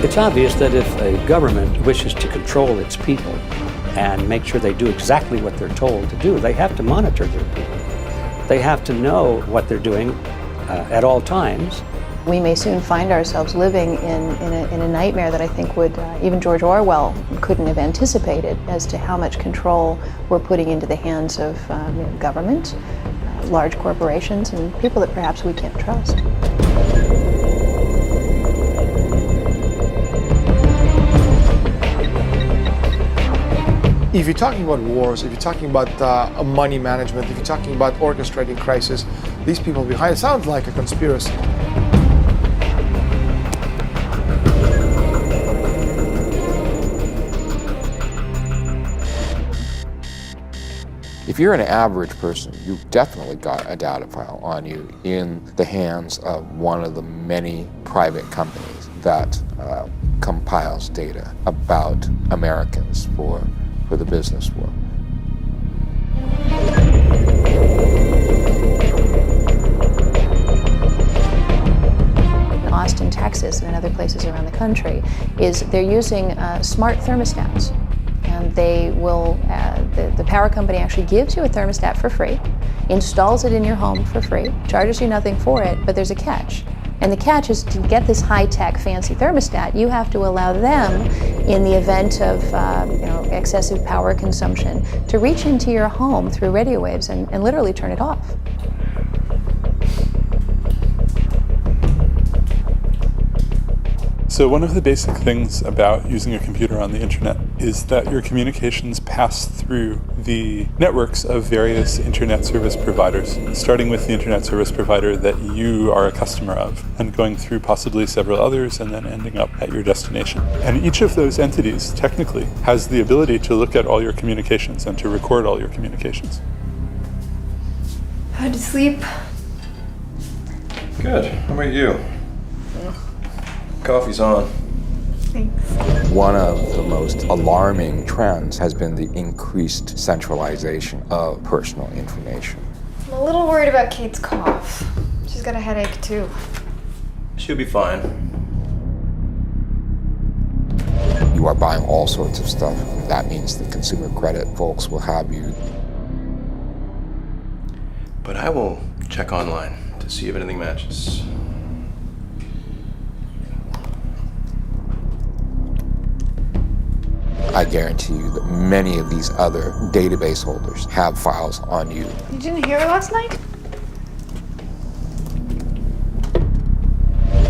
It's obvious that if a government wishes to control its people and make sure they do exactly what they're told to do, they have to monitor their people. They have to know what they're doing at all times. We may soon find ourselves living in a nightmare that I think would even George Orwell couldn't have anticipated, as to how much control we're putting into the hands of government, large corporations, and people that perhaps we can't trust. If you're talking about wars, if you're talking about money management, if you're talking about orchestrating crisis, these people behind it sounds like a conspiracy. If you're an average person, you've definitely got a data file on you in the hands of one of the many private companies that compiles data about Americans for the business world. In Austin, Texas, and in other places around the country, they're using smart thermostats. And they will, the power company actually gives you a thermostat for free, installs it in your home for free, charges you nothing for it, but there's a catch. And the catch is, to get this high-tech, fancy thermostat, you have to allow them, in the event of excessive power consumption, to reach into your home through radio waves and literally turn it off. So one of the basic things about using a computer on the internet is that your communications pass through the networks of various internet service providers, starting with the internet service provider that you are a customer of, and going through possibly several others, and then ending up at your destination. And each of those entities, technically, has the ability to look at all your communications and to record all your communications. How'd you sleep? Good. How about you? Coffee's on. Thanks. One of the most alarming trends has been the increased centralization of personal information. I'm a little worried about Kate's cough. She's got a headache too. She'll be fine. You are buying all sorts of stuff. That means the consumer credit folks will have you. But I will check online to see if anything matches. I guarantee you that many of these other database holders have files on you. You didn't hear her last night?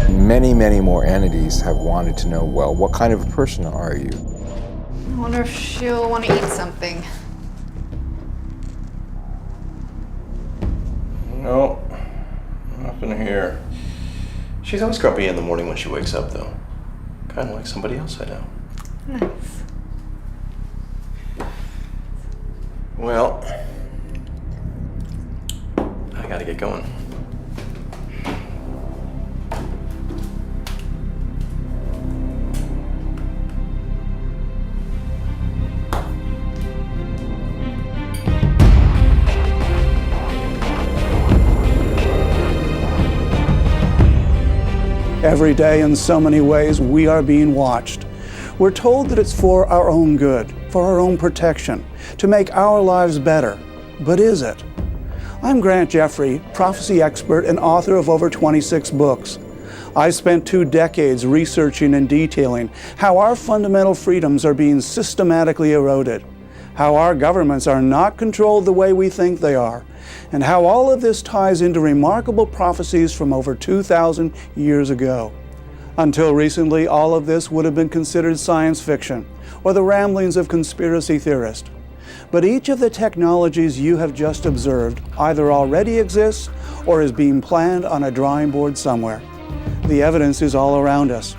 Many, many more entities have wanted to know, well, what kind of a person are you? I wonder if she'll want to eat something. No, nothing here. She's always grumpy in the morning when she wakes up, though. Kind of like somebody else I know. Nice. Well, I gotta get going. Every day, in so many ways, we are being watched. We're told that it's for our own good, for our own protection, to make our lives better. But is it? I'm Grant Jeffrey, prophecy expert and author of over 26 books. I spent 2 decades researching and detailing how our fundamental freedoms are being systematically eroded, how our governments are not controlled the way we think they are, and how all of this ties into remarkable prophecies from over 2,000 years ago. Until recently, all of this would have been considered science fiction or the ramblings of conspiracy theorists. But each of the technologies you have just observed either already exists or is being planned on a drawing board somewhere. The evidence is all around us.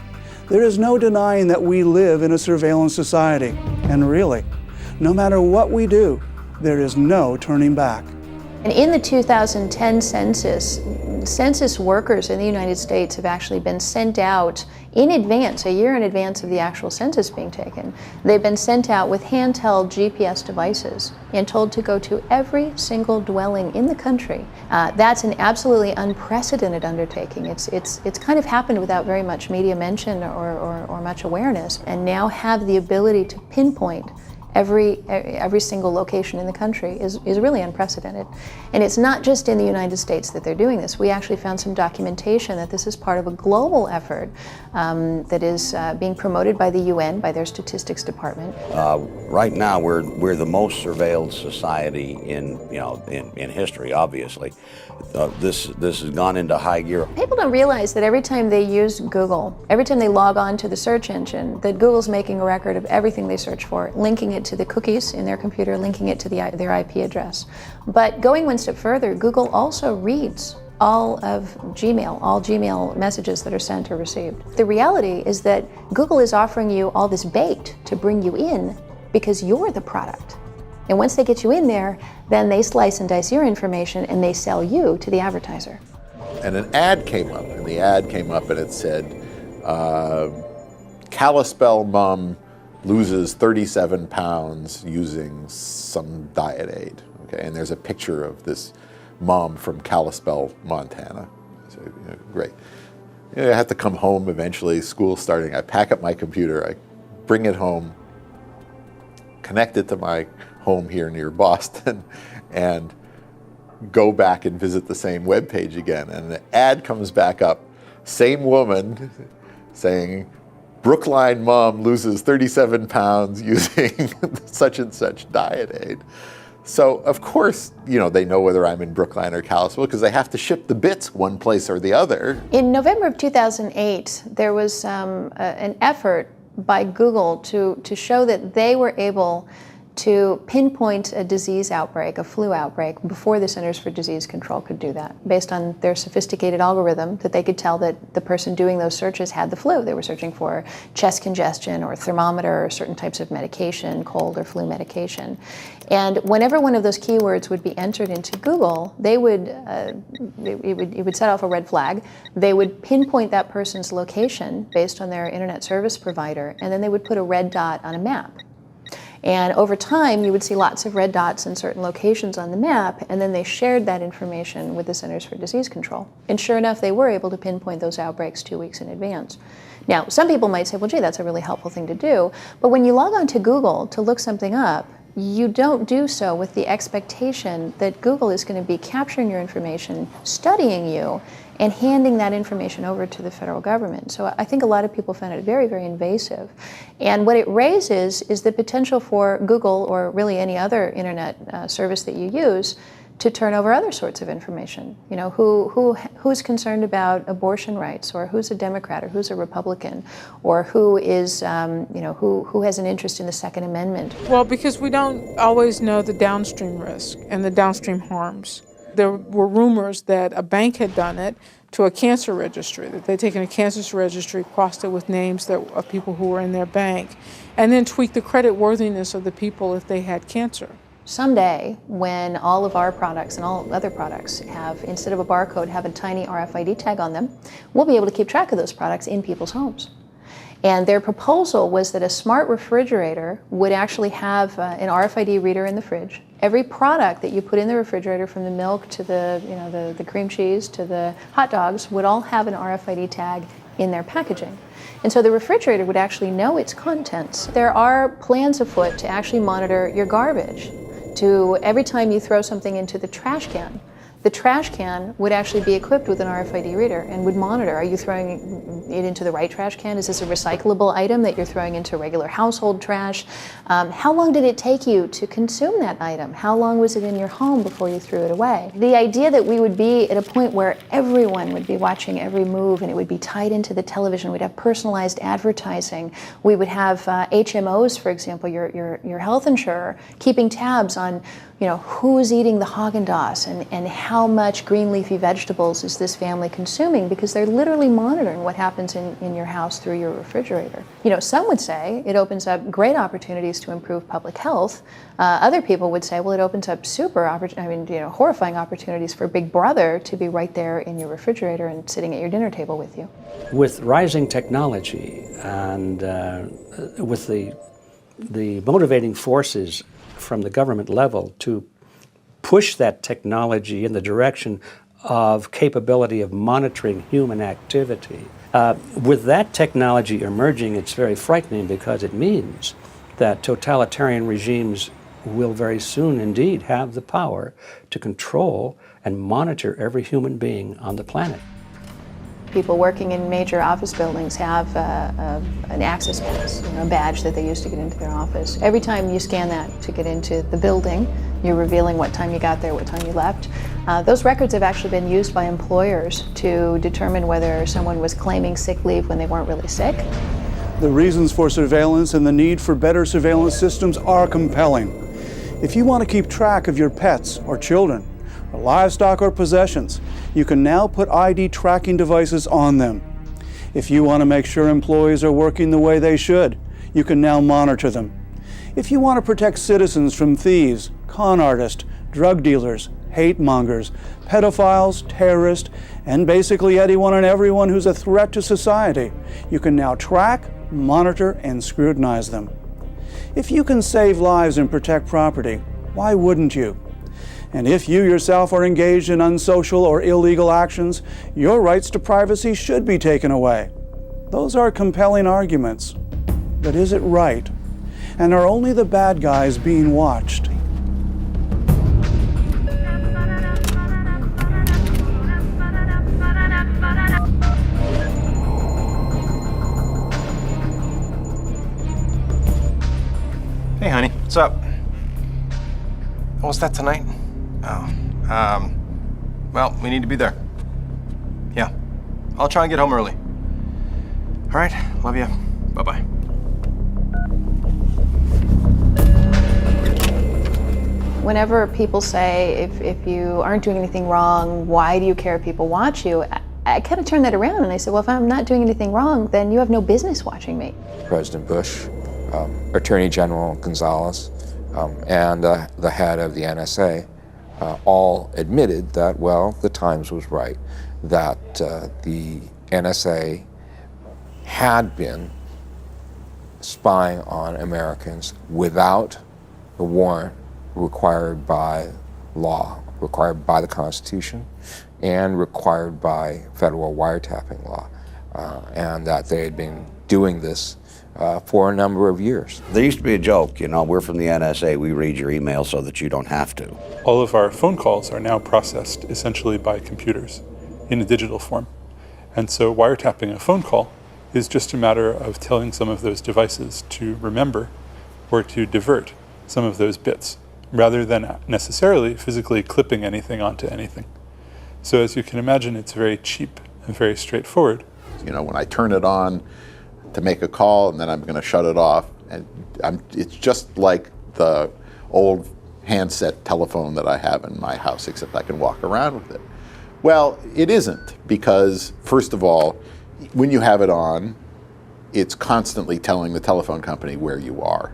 There is no denying that we live in a surveillance society. And really, no matter what we do, there is no turning back. And in the 2010 census workers in the United States have actually been sent out in advance, a year in advance of the actual census being taken. They've been sent out with handheld GPS devices and told to go to every single dwelling in the country. That's an absolutely unprecedented undertaking. It's kind of happened without very much media mention or much awareness, and now have the ability to pinpoint every single location in the country is really unprecedented. And it's not just in the United States that they're doing this. We actually found some documentation that this is part of a global effort that is being promoted by the UN, by their statistics department. Right now, we're the most surveilled society in history. Obviously, this has gone into high gear. People don't realize that every time they use Google, every time they log on to the search engine, that Google's making a record of everything they search for, linking it to the cookies in their computer, linking it to their IP address. But going one step further, Google also reads all Gmail messages that are sent or received. The reality is that Google is offering you all this bait to bring you in because you're the product. And once they get you in there, then they slice and dice your information and they sell you to the advertiser. And an ad came up, and it said, Kalispell mom loses 37 pounds using some diet aid. Okay, and there's a picture of this mom from Kalispell, Montana. So, great. I have to come home eventually, school's starting. I pack up my computer, I bring it home, connect it to my home here near Boston, and go back and visit the same webpage again. And an ad comes back up, same woman saying, Brookline mom loses 37 pounds using such and such diet aid. So, of course, they know whether I'm in Brookline or Kalispell because they have to ship the bits one place or the other. In November of 2008, there was an effort by Google to show that they were able to pinpoint a disease outbreak, a flu outbreak, before the Centers for Disease Control could do that. Based on their sophisticated algorithm, that they could tell that the person doing those searches had the flu. They were searching for chest congestion or thermometer or certain types of medication, cold or flu medication. And whenever one of those keywords would be entered into Google, it would set off a red flag. They would pinpoint that person's location based on their internet service provider, and then they would put a red dot on a map. And over time, you would see lots of red dots in certain locations on the map, and then they shared that information with the Centers for Disease Control. And sure enough, they were able to pinpoint those outbreaks 2 weeks in advance. Now, some people might say, well, gee, that's a really helpful thing to do. But when you log on to Google to look something up, you don't do so with the expectation that Google is going to be capturing your information, studying you, and handing that information over to the federal government. So I think a lot of people found it very, very invasive. And what it raises is the potential for Google, or really any other internet service that you use, to turn over other sorts of information. Who's concerned about abortion rights, or who's a Democrat, or who's a Republican, or who is, who has an interest in the Second Amendment. Well, because we don't always know the downstream risk and the downstream harms. There were rumors that a bank had done it to a cancer registry, that they'd taken a cancer registry, crossed it with names of people who were in their bank, and then tweaked the credit worthiness of the people if they had cancer. Someday, when all of our products and all other products have, instead of a barcode, have a tiny RFID tag on them, we'll be able to keep track of those products in people's homes. And their proposal was that a smart refrigerator would actually have an RFID reader in the fridge. Every product that you put in the refrigerator, from the milk to the cream cheese to the hot dogs, would all have an RFID tag in their packaging. And so the refrigerator would actually know its contents. There are plans afoot to actually monitor your garbage. To every time you throw something into the trash can would actually be equipped with an RFID reader and would monitor, are you throwing it into the right trash can? Is this a recyclable item that you're throwing into regular household trash? How long did it take you to consume that item? How long was it in your home before you threw it away? The idea that we would be at a point where everyone would be watching every move, and it would be tied into the television, we'd have personalized advertising, we would have HMOs, for example, your health insurer, keeping tabs on who's eating the Haagen-Dazs and how much green leafy vegetables is this family consuming, because they're literally monitoring what happens in your house through your refrigerator. Some would say it opens up great opportunities to improve public health. Other people would say, well, it opens up horrifying opportunities for Big Brother to be right there in your refrigerator and sitting at your dinner table with you. With rising technology and with the motivating forces from the government level to push that technology in the direction of capability of monitoring human activity. With that technology emerging, it's very frightening, because it means that totalitarian regimes will very soon indeed have the power to control and monitor every human being on the planet. People working in major office buildings have an access pass, a badge that they use to get into their office. Every time you scan that to get into the building, you're revealing what time you got there, what time you left. Those records have actually been used by employers to determine whether someone was claiming sick leave when they weren't really sick. The reasons for surveillance and the need for better surveillance systems are compelling. If you want to keep track of your pets or children, or livestock or possessions, you can now put ID tracking devices on them. If you want to make sure employees are working the way they should, you can now monitor them. If you want to protect citizens from thieves, con artists, drug dealers, hate mongers, pedophiles, terrorists, and basically anyone and everyone who's a threat to society, you can now track, monitor, and scrutinize them. If you can save lives and protect property, why wouldn't you? And if you yourself are engaged in unsocial or illegal actions, your rights to privacy should be taken away. Those are compelling arguments. But is it right? And are only the bad guys being watched? Hey, honey, what's up? Oh, is that tonight? Oh, well, we need to be there. Yeah, I'll try and get home early. All right, love you. Bye-bye. Whenever people say, if you aren't doing anything wrong, why do you care if people watch you? I kind of turn that around and I say, well, if I'm not doing anything wrong, then you have no business watching me. President Bush, Attorney General Gonzalez, and the head of the NSA all admitted that, well, the Times was right, that the NSA had been spying on Americans without the warrant required by law, required by the Constitution, and required by federal wiretapping law, and that they had been doing this for a number of years. There used to be a joke, we're from the NSA, we read your email so that you don't have to. All of our phone calls are now processed essentially by computers in a digital form. And so wiretapping a phone call is just a matter of telling some of those devices to remember or to divert some of those bits, rather than necessarily physically clipping anything onto anything. So as you can imagine, it's very cheap and very straightforward. When I turn it on to make a call and then I'm going to shut it off, and it's just like the old handset telephone that I have in my house, except I can walk around with it. Well, it isn't, because first of all, when you have it on, it's constantly telling the telephone company where you are.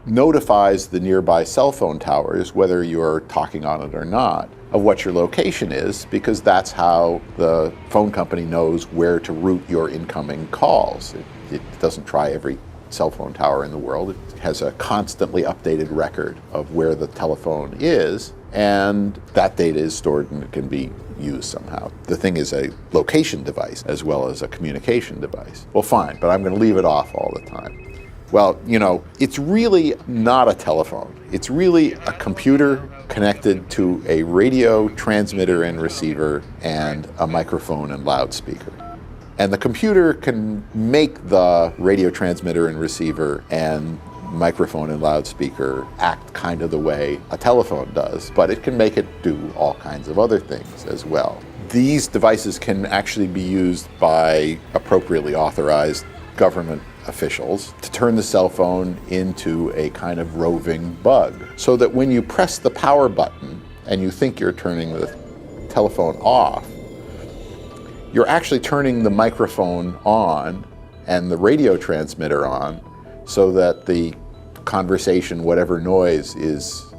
Notifies the nearby cell phone towers, whether you're talking on it or not, of what your location is, because that's how the phone company knows where to route your incoming calls. It doesn't try every cell phone tower in the world. It has a constantly updated record of where the telephone is, and that data is stored and it can be used somehow. The thing is a location device as well as a communication device. Well, fine, but I'm going to leave it off all the time. Well, it's really not a telephone. It's really a computer connected to a radio transmitter and receiver and a microphone and loudspeaker. And the computer can make the radio transmitter and receiver and microphone and loudspeaker act kind of the way a telephone does, but it can make it do all kinds of other things as well. These devices can actually be used by appropriately authorized government officials to turn the cell phone into a kind of roving bug, so that when you press the power button and you think you're turning the telephone off, you're actually turning the microphone on and the radio transmitter on, so that the conversation, whatever noise is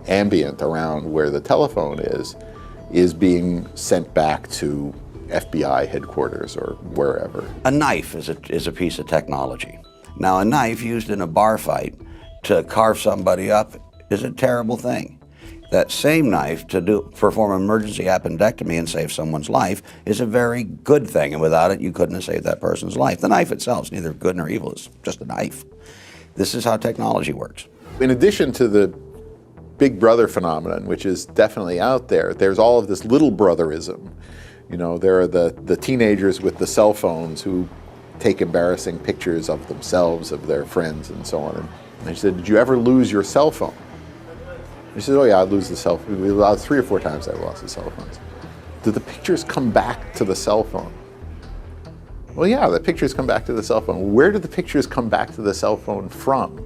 ambient around where the telephone is being sent back to FBI headquarters or wherever. A knife is a piece of technology. Now, a knife used in a bar fight to carve somebody up is a terrible thing. That same knife to perform an emergency appendectomy and save someone's life is a very good thing, and without it, you couldn't have saved that person's life. The knife itself is neither good nor evil, it's just a knife. This is how technology works. In addition to the Big Brother phenomenon, which is definitely out there, there's all of this little brotherism. You know, there are the teenagers with the cell phones who take embarrassing pictures of themselves, of their friends, and so on. And I said, did you ever lose your cell phone? He said, oh yeah, I'd lose the cell phone. 3 or 4 times I lost the cell phones. Did the pictures come back to the cell phone? Well, yeah, the pictures come back to the cell phone. Where did the pictures come back to the cell phone from?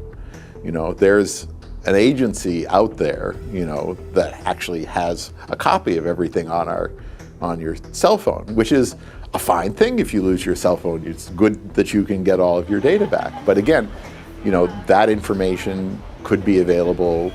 You know, there's an agency out there, you know, that actually has a copy of everything on your cell phone, which is a fine thing if you lose your cell phone. It's good that you can get all of your data back. But again, you know, that information could be available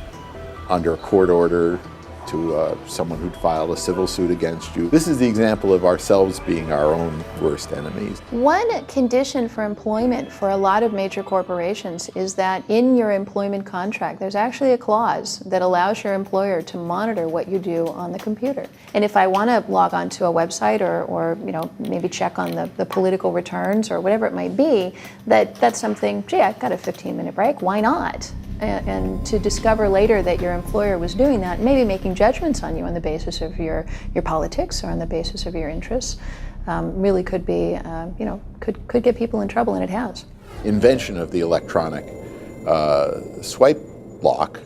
under a court order to someone who'd filed a civil suit against you. This is the example of ourselves being our own worst enemies. One condition for employment for a lot of major corporations is that in your employment contract, there's actually a clause that allows your employer to monitor what you do on the computer. And if I want to log on to a website or you know, maybe check on the political returns or whatever it might be, that's something, gee, I've got a 15-minute break, why not? And to discover later that your employer was doing that, maybe making judgments on you on the basis of your politics or on the basis of your interests, really could be, you know, could get people in trouble, and it has. Invention of the electronic swipe lock,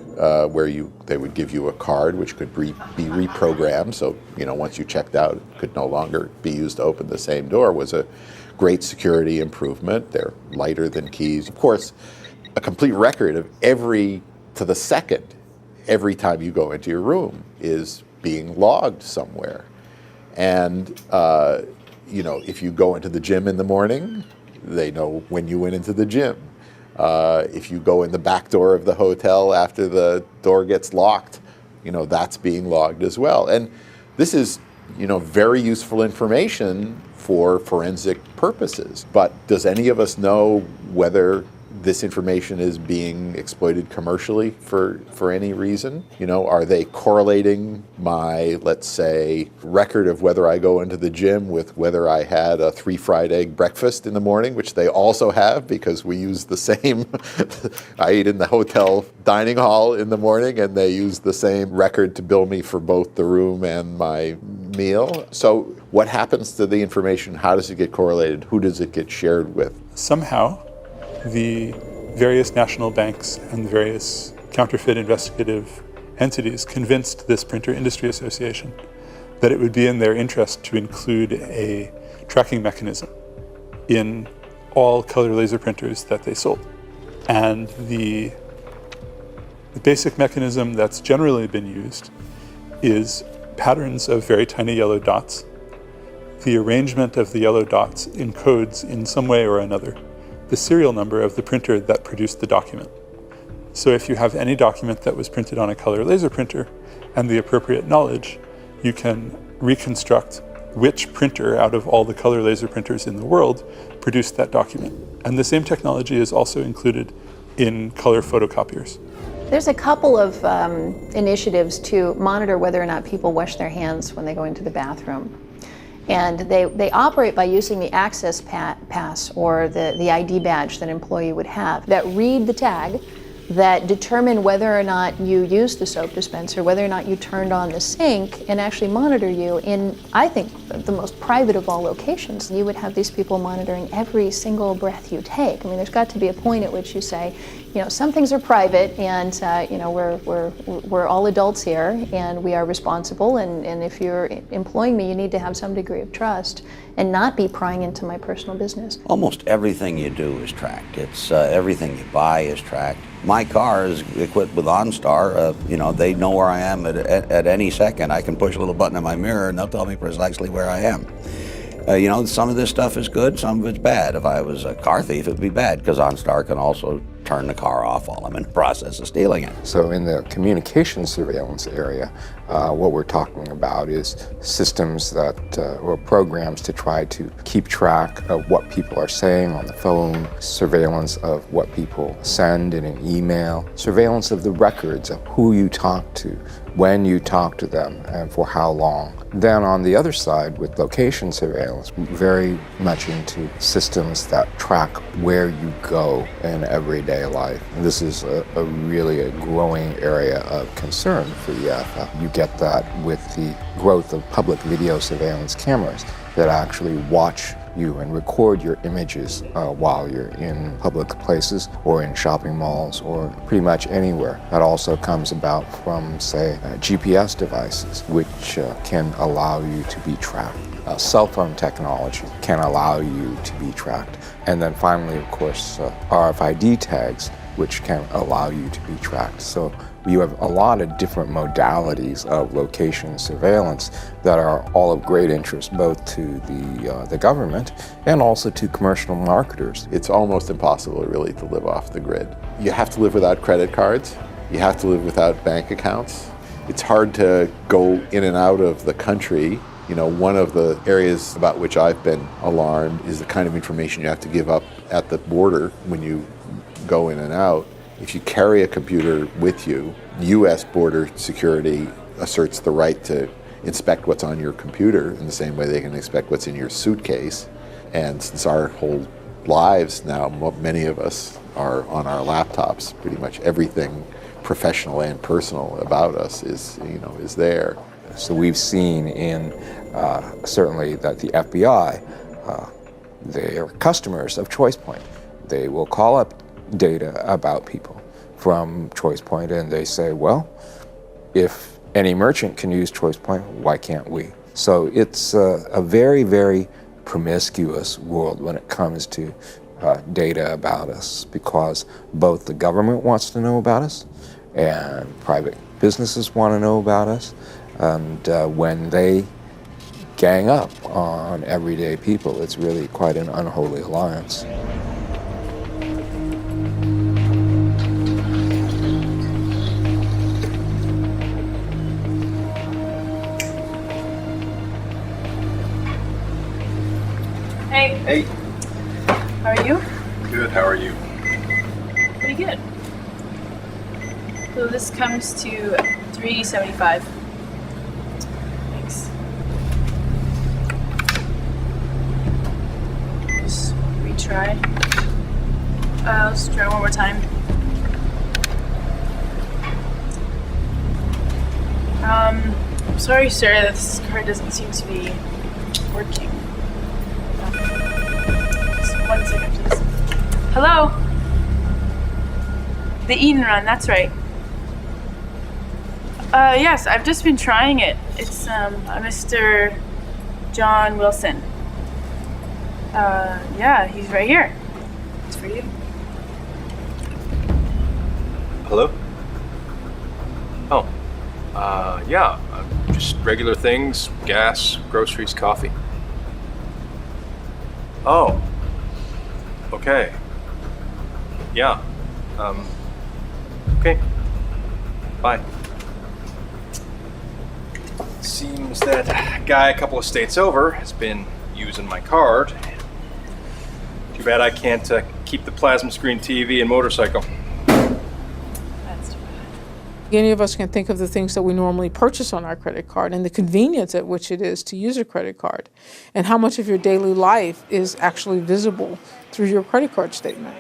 where they would give you a card which could be reprogrammed, so you know, once you checked out, it could no longer be used to open the same door, was a great security improvement. They're lighter than keys. Of course, a complete record of every time you go into your room is being logged somewhere. And you know, if you go into the gym in the morning, they know when you went into the gym. If you go in the back door of the hotel after the door gets locked, you know, that's being logged as well. And this is, you know, very useful information for forensic purposes. But does any of us know whether this information is being exploited commercially for any reason? You know, are they correlating my, let's say, record of whether I go into the gym with whether I had a 3 fried egg breakfast in the morning, which they also have because we use the same, I eat in the hotel dining hall in the morning and they use the same record to bill me for both the room and my meal. So what happens to the information? How does it get correlated? Who does it get shared with? Somehow, the various national banks and various counterfeit investigative entities convinced this Printer Industry Association that it would be in their interest to include a tracking mechanism in all color laser printers that they sold. And the basic mechanism that's generally been used is patterns of very tiny yellow dots. The arrangement of the yellow dots encodes in some way or another the serial number of the printer that produced the document. So if you have any document that was printed on a color laser printer and the appropriate knowledge, you can reconstruct which printer out of all the color laser printers in the world produced that document. And the same technology is also included in color photocopiers. There's a couple of initiatives to monitor whether or not people wash their hands when they go into the bathroom. And they operate by using the access pass or the ID badge that an employee would have that read the tag, that determine whether or not you used the soap dispenser, whether or not you turned on the sink, and actually monitor you in, I think, the most private of all locations. You would have these people monitoring every single breath you take. I mean, there's got to be a point at which you say, you know, some things are private, and you know, we're all adults here, and we are responsible. And if you're employing me, you need to have some degree of trust. and not be prying into my personal business. Almost everything you do is tracked. It's everything you buy is tracked. My car is equipped with OnStar. You know, they know where I am at any second. I can push a little button in my mirror and they'll tell me precisely where I am. You know, some of this stuff is good, some of it's bad. If I was a car thief, it would be bad, because OnStar can also turn the car off while I'm in the process of stealing it. So in the communication surveillance area, what we're talking about is systems that, or programs to try to keep track of what people are saying on the phone, surveillance of what people send in an email, surveillance of the records of who you talk to, when you talk to them, and for how long. Then on the other side, with location surveillance, very much into systems that track where you go in everyday life. And this is really a growing area of concern for the AFF. You get that with the growth of public video surveillance cameras that actually watch you and record your images while you're in public places or in shopping malls or pretty much anywhere. That also comes about from, say, GPS devices, which can allow you to be tracked. Cell phone technology can allow you to be tracked. And then finally, of course, RFID tags, which can allow you to be tracked. So you have a lot of different modalities of location surveillance that are all of great interest both to the government and also to commercial marketers. It's almost impossible, really, to live off the grid. You have to live without credit cards. You have to live without bank accounts. It's hard to go in and out of the country. You know, one of the areas about which I've been alarmed is the kind of information you have to give up at the border when you go in and out. If you carry a computer with you, U.S. border security asserts the right to inspect what's on your computer in the same way they can inspect what's in your suitcase. And since our whole lives now, many of us are on our laptops, pretty much everything professional and personal about us is there. So we've seen in certainly that the FBI, they are customers of ChoicePoint. They will call up data about people from ChoicePoint and they say, well, if any merchant can use ChoicePoint, why can't we? So it's a very, very promiscuous world when it comes to data about us, because both the government wants to know about us and private businesses want to know about us. And when they gang up on everyday people, it's really quite an unholy alliance. Hey. Hey. How are you? Good, how are you? Pretty good. So this comes to $3.75. Thanks. Just retry. Let's try one more time. I'm sorry, sir, this card doesn't seem to be working. Just 1 second, please. Hello? The Eden Run, that's right. Yes, I've just been trying it. It's Mr. John Wilson. Yeah, he's right here. It's for you. Hello? Oh, yeah, just regular things, gas, groceries, coffee. Oh, okay. Yeah, okay. Bye. Seems that guy a couple of states over has been using my card. Too bad I can't keep the plasma screen TV and motorcycle. That's too bad. Any of us can think of the things that we normally purchase on our credit card and the convenience at which it is to use a credit card, and how much of your daily life is actually visible through your credit card statement.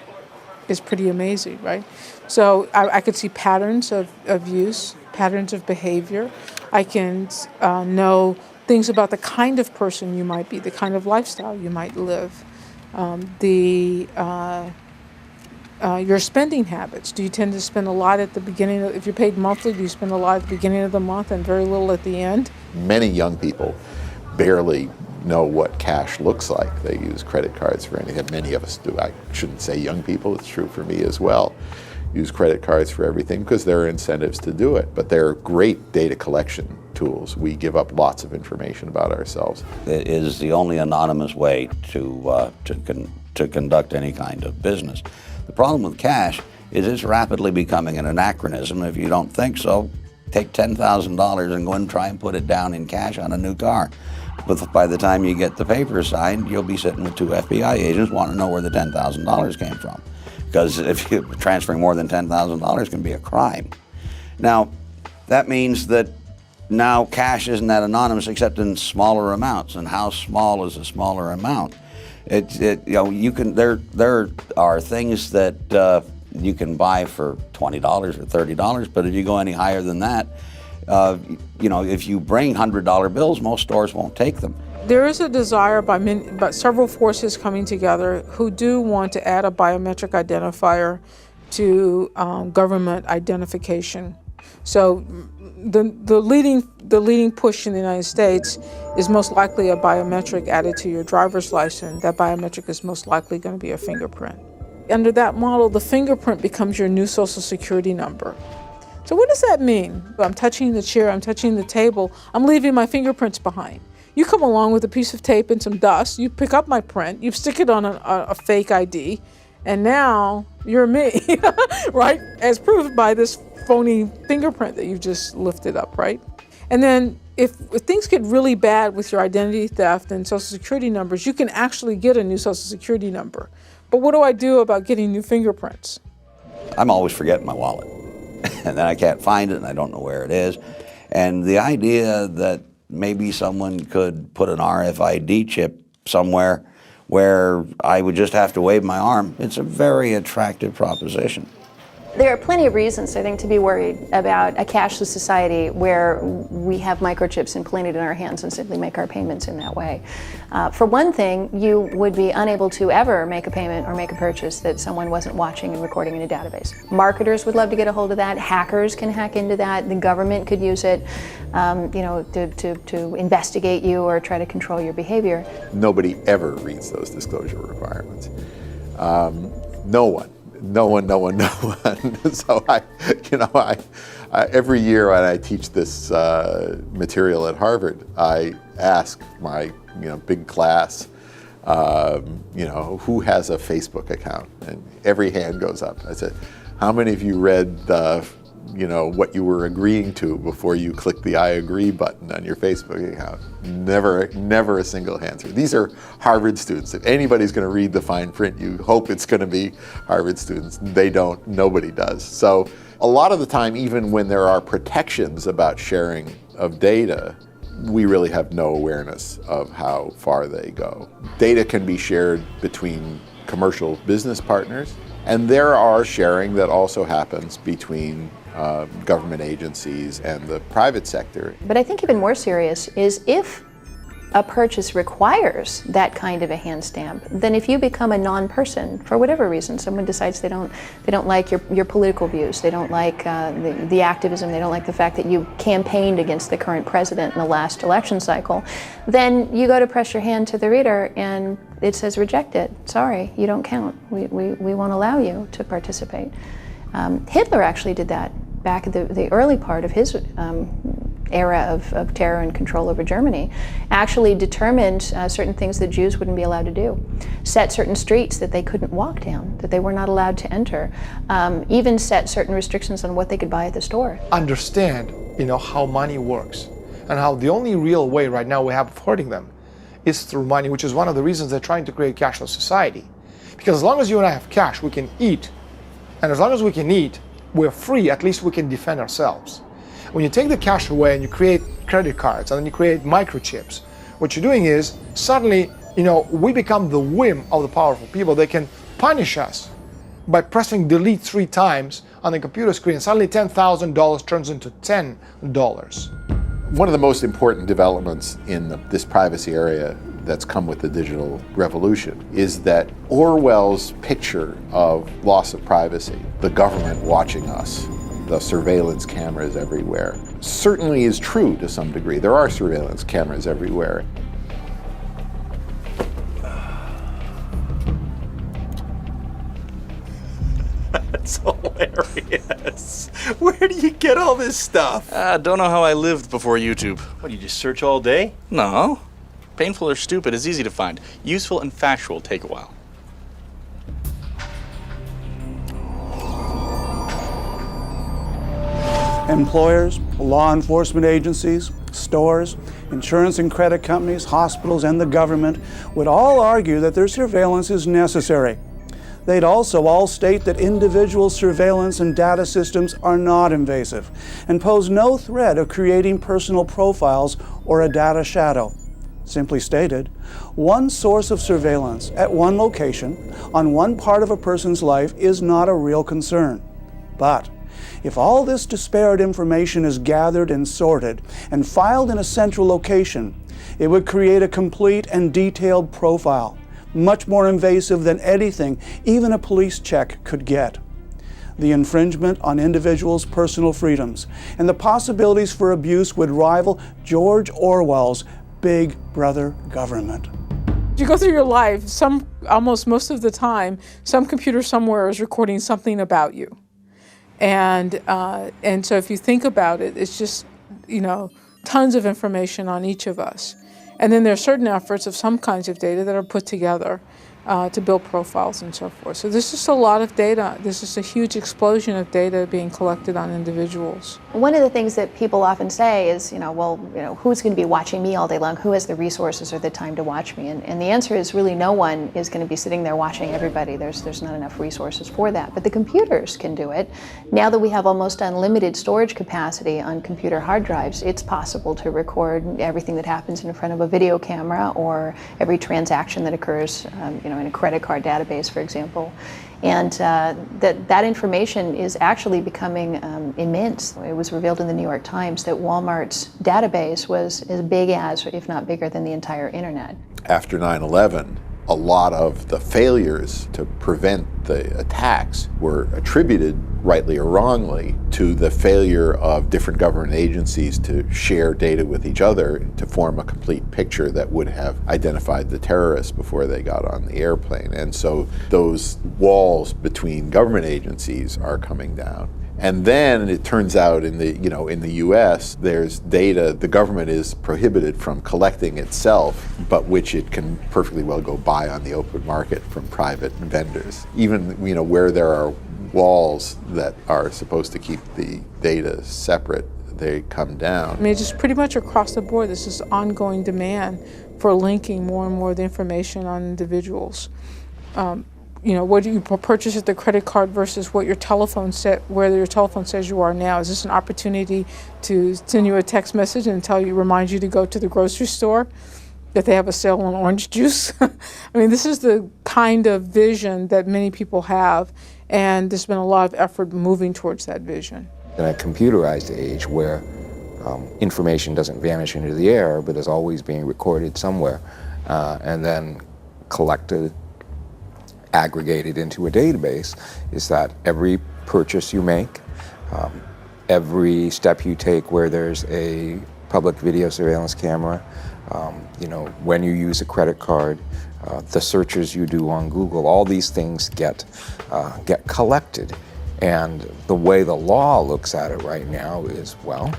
Is pretty amazing, right? So I could see patterns of use, patterns of behavior. I can know things about the kind of person you might be, the kind of lifestyle you might live, your spending habits. Do you tend to spend a lot at the beginning if you're paid monthly, do you spend a lot at the beginning of the month and very little at the end? Many young people barely know what cash looks like. They use credit cards for anything. Many of us do. I shouldn't say young people, it's true for me as well. Use credit cards for everything because there are incentives to do it. But they're great data collection tools. We give up lots of information about ourselves. It is the only anonymous way to conduct any kind of business. The problem with cash is it's rapidly becoming an anachronism. If you don't think so, take $10,000 and go and try and put it down in cash on a new car. But by the time you get the papers signed, you'll be sitting with 2 FBI agents wanting to know where the $10,000 came from. Because if you're transferring more than $10,000 can be a crime. Now, that means that now cash isn't that anonymous except in smaller amounts. And how small is a smaller amount? There are things that you can buy for $20 or $30, but if you go any higher than that, if you bring $100 bills, most stores won't take them. There is a desire by several forces coming together who do want to add a biometric identifier to government identification. So the leading push in the United States is most likely a biometric added to your driver's license. That biometric is most likely going to be a fingerprint. Under that model, the fingerprint becomes your new Social Security number. So what does that mean? I'm touching the chair, I'm touching the table, I'm leaving my fingerprints behind. You come along with a piece of tape and some dust, you pick up my print, you stick it on a fake ID, and now you're me, right? As proved by this phony fingerprint that you've just lifted up, right? And then if things get really bad with your identity theft and Social Security numbers, you can actually get a new Social Security number. But what do I do about getting new fingerprints? I'm always forgetting my wallet. And then I can't find it and I don't know where it is. And the idea that maybe someone could put an RFID chip somewhere where I would just have to wave my arm, it's a very attractive proposition. There are plenty of reasons, I think, to be worried about a cashless society where we have microchips implanted in our hands and simply make our payments in that way. For one thing, you would be unable to ever make a payment or make a purchase that someone wasn't watching and recording in a database. Marketers would love to get a hold of that. Hackers can hack into that. The government could use it, to investigate you or try to control your behavior. Nobody ever reads those disclosure requirements. No one. So every year when I teach this material at Harvard, I ask my big class, who has a Facebook account? And every hand goes up. I said, how many of you read what you were agreeing to before you click the I agree button on your Facebook account? Never a single answer. These are Harvard students. If anybody's going to read the fine print, you hope it's going to be Harvard students. They don't. Nobody does. So a lot of the time, even when there are protections about sharing of data, we really have no awareness of how far they go. Data can be shared between commercial business partners, and there are sharing that also happens between government agencies and the private sector. But I think even more serious is if a purchase requires that kind of a hand stamp, then if you become a non-person, for whatever reason, someone decides they don't like your political views, they don't like the activism, they don't like the fact that you campaigned against the current president in the last election cycle, then you go to press your hand to the reader and it says rejected. Sorry, you don't count. We won't allow you to participate. Hitler actually did that back at the early part of his era of terror and control over Germany, actually determined certain things that Jews wouldn't be allowed to do, set certain streets that they couldn't walk down, that they were not allowed to enter, even set certain restrictions on what they could buy at the store. Understand, how money works and how the only real way right now we have of hurting them is through money, which is one of the reasons they're trying to create a cashless society. Because as long as you and I have cash, we can eat. And as long as we can eat, we're free, at least we can defend ourselves. When you take the cash away and you create credit cards and then you create microchips, what you're doing is suddenly, we become the whim of the powerful people. They can punish us by pressing delete 3 times on the computer screen. Suddenly $10,000 turns into $10. One of the most important developments in this privacy area that's come with the digital revolution is that Orwell's picture of loss of privacy, the government watching us, the surveillance cameras everywhere, certainly is true to some degree. There are surveillance cameras everywhere. That's hilarious. Where do you get all this stuff? Don't know how I lived before YouTube. What, you just search all day? No. Painful or stupid is easy to find. Useful and factual take a while. Employers, law enforcement agencies, stores, insurance and credit companies, hospitals, and the government would all argue that their surveillance is necessary. They'd also all state that individual surveillance and data systems are not invasive and pose no threat of creating personal profiles or a data shadow. Simply stated, one source of surveillance at one location on one part of a person's life is not a real concern. But if all this disparate information is gathered and sorted and filed in a central location, it would create a complete and detailed profile, much more invasive than anything even a police check could get. The infringement on individuals' personal freedoms and the possibilities for abuse would rival George Orwell's Big Brother government. You go through your life, almost most of the time, some computer somewhere is recording something about you. And so if you think about it, it's just, tons of information on each of us. And then there are certain efforts of some kinds of data that are put together to build profiles and so forth. So this is a lot of data. This is a huge explosion of data being collected on individuals. One of the things that people often say is, who's going to be watching me all day long? Who has the resources or the time to watch me? And the answer is really no one is going to be sitting there watching everybody. There's not enough resources for that. But the computers can do it. Now that we have almost unlimited storage capacity on computer hard drives, it's possible to record everything that happens in front of a video camera or every transaction that occurs, in a credit card database, for example. And that information is actually becoming immense. It was revealed in the New York Times that Walmart's database was as big as, if not bigger than, the entire internet. After 9/11, a lot of the failures to prevent the attacks were attributed, rightly or wrongly, to the failure of different government agencies to share data with each other to form a complete picture that would have identified the terrorists before they got on the airplane. And so those walls between government agencies are coming down. And then it turns out in the US, there's data the government is prohibited from collecting itself, but which it can perfectly well go buy on the open market from private vendors. Even where there are walls that are supposed to keep the data separate, they come down. I mean, just pretty much across the board, this is ongoing demand for linking more and more of the information on individuals. What do you purchase at the credit card versus what your telephone where your telephone says you are now? Is this an opportunity to send you a text message and remind you to go to the grocery store, that they have a sale on orange juice? I mean, this is the kind of vision that many people have, and there's been a lot of effort moving towards that vision. In a computerized age where information doesn't vanish into the air, but is always being recorded somewhere, and then collected, aggregated into a database, is that every purchase you make, every step you take where there's a public video surveillance camera, when you use a credit card, the searches you do on Google, all these things get collected. And the way the law looks at it right now is, well,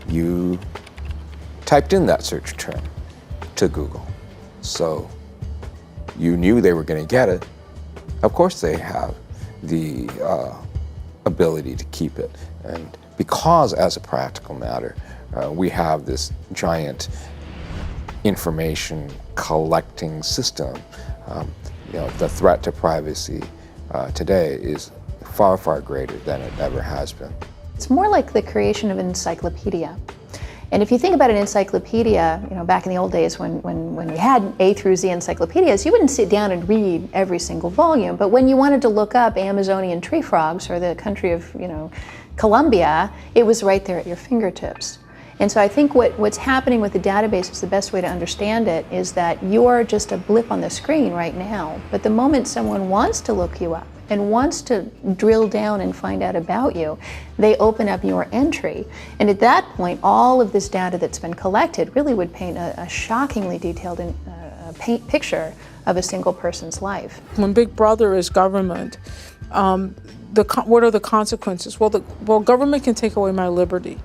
you typed in that search term to Google, so you knew they were going to get it. Of course they have the ability to keep it. And because, as a practical matter, we have this giant information collecting system, the threat to privacy today is far, far greater than it ever has been. It's more like the creation of an encyclopedia. And if you think about an encyclopedia, back in the old days when we had A through Z encyclopedias, you wouldn't sit down and read every single volume. But when you wanted to look up Amazonian tree frogs or the country of, Colombia, it was right there at your fingertips. And so I think what's happening with the database is the best way to understand it is that you're just a blip on the screen right now. But the moment someone wants to look you up and wants to drill down and find out about you, they open up your entry. And at that point, all of this data that's been collected really would paint a shockingly detailed picture of a single person's life. When Big Brother is government, what are the consequences? Well, government can take away my liberty.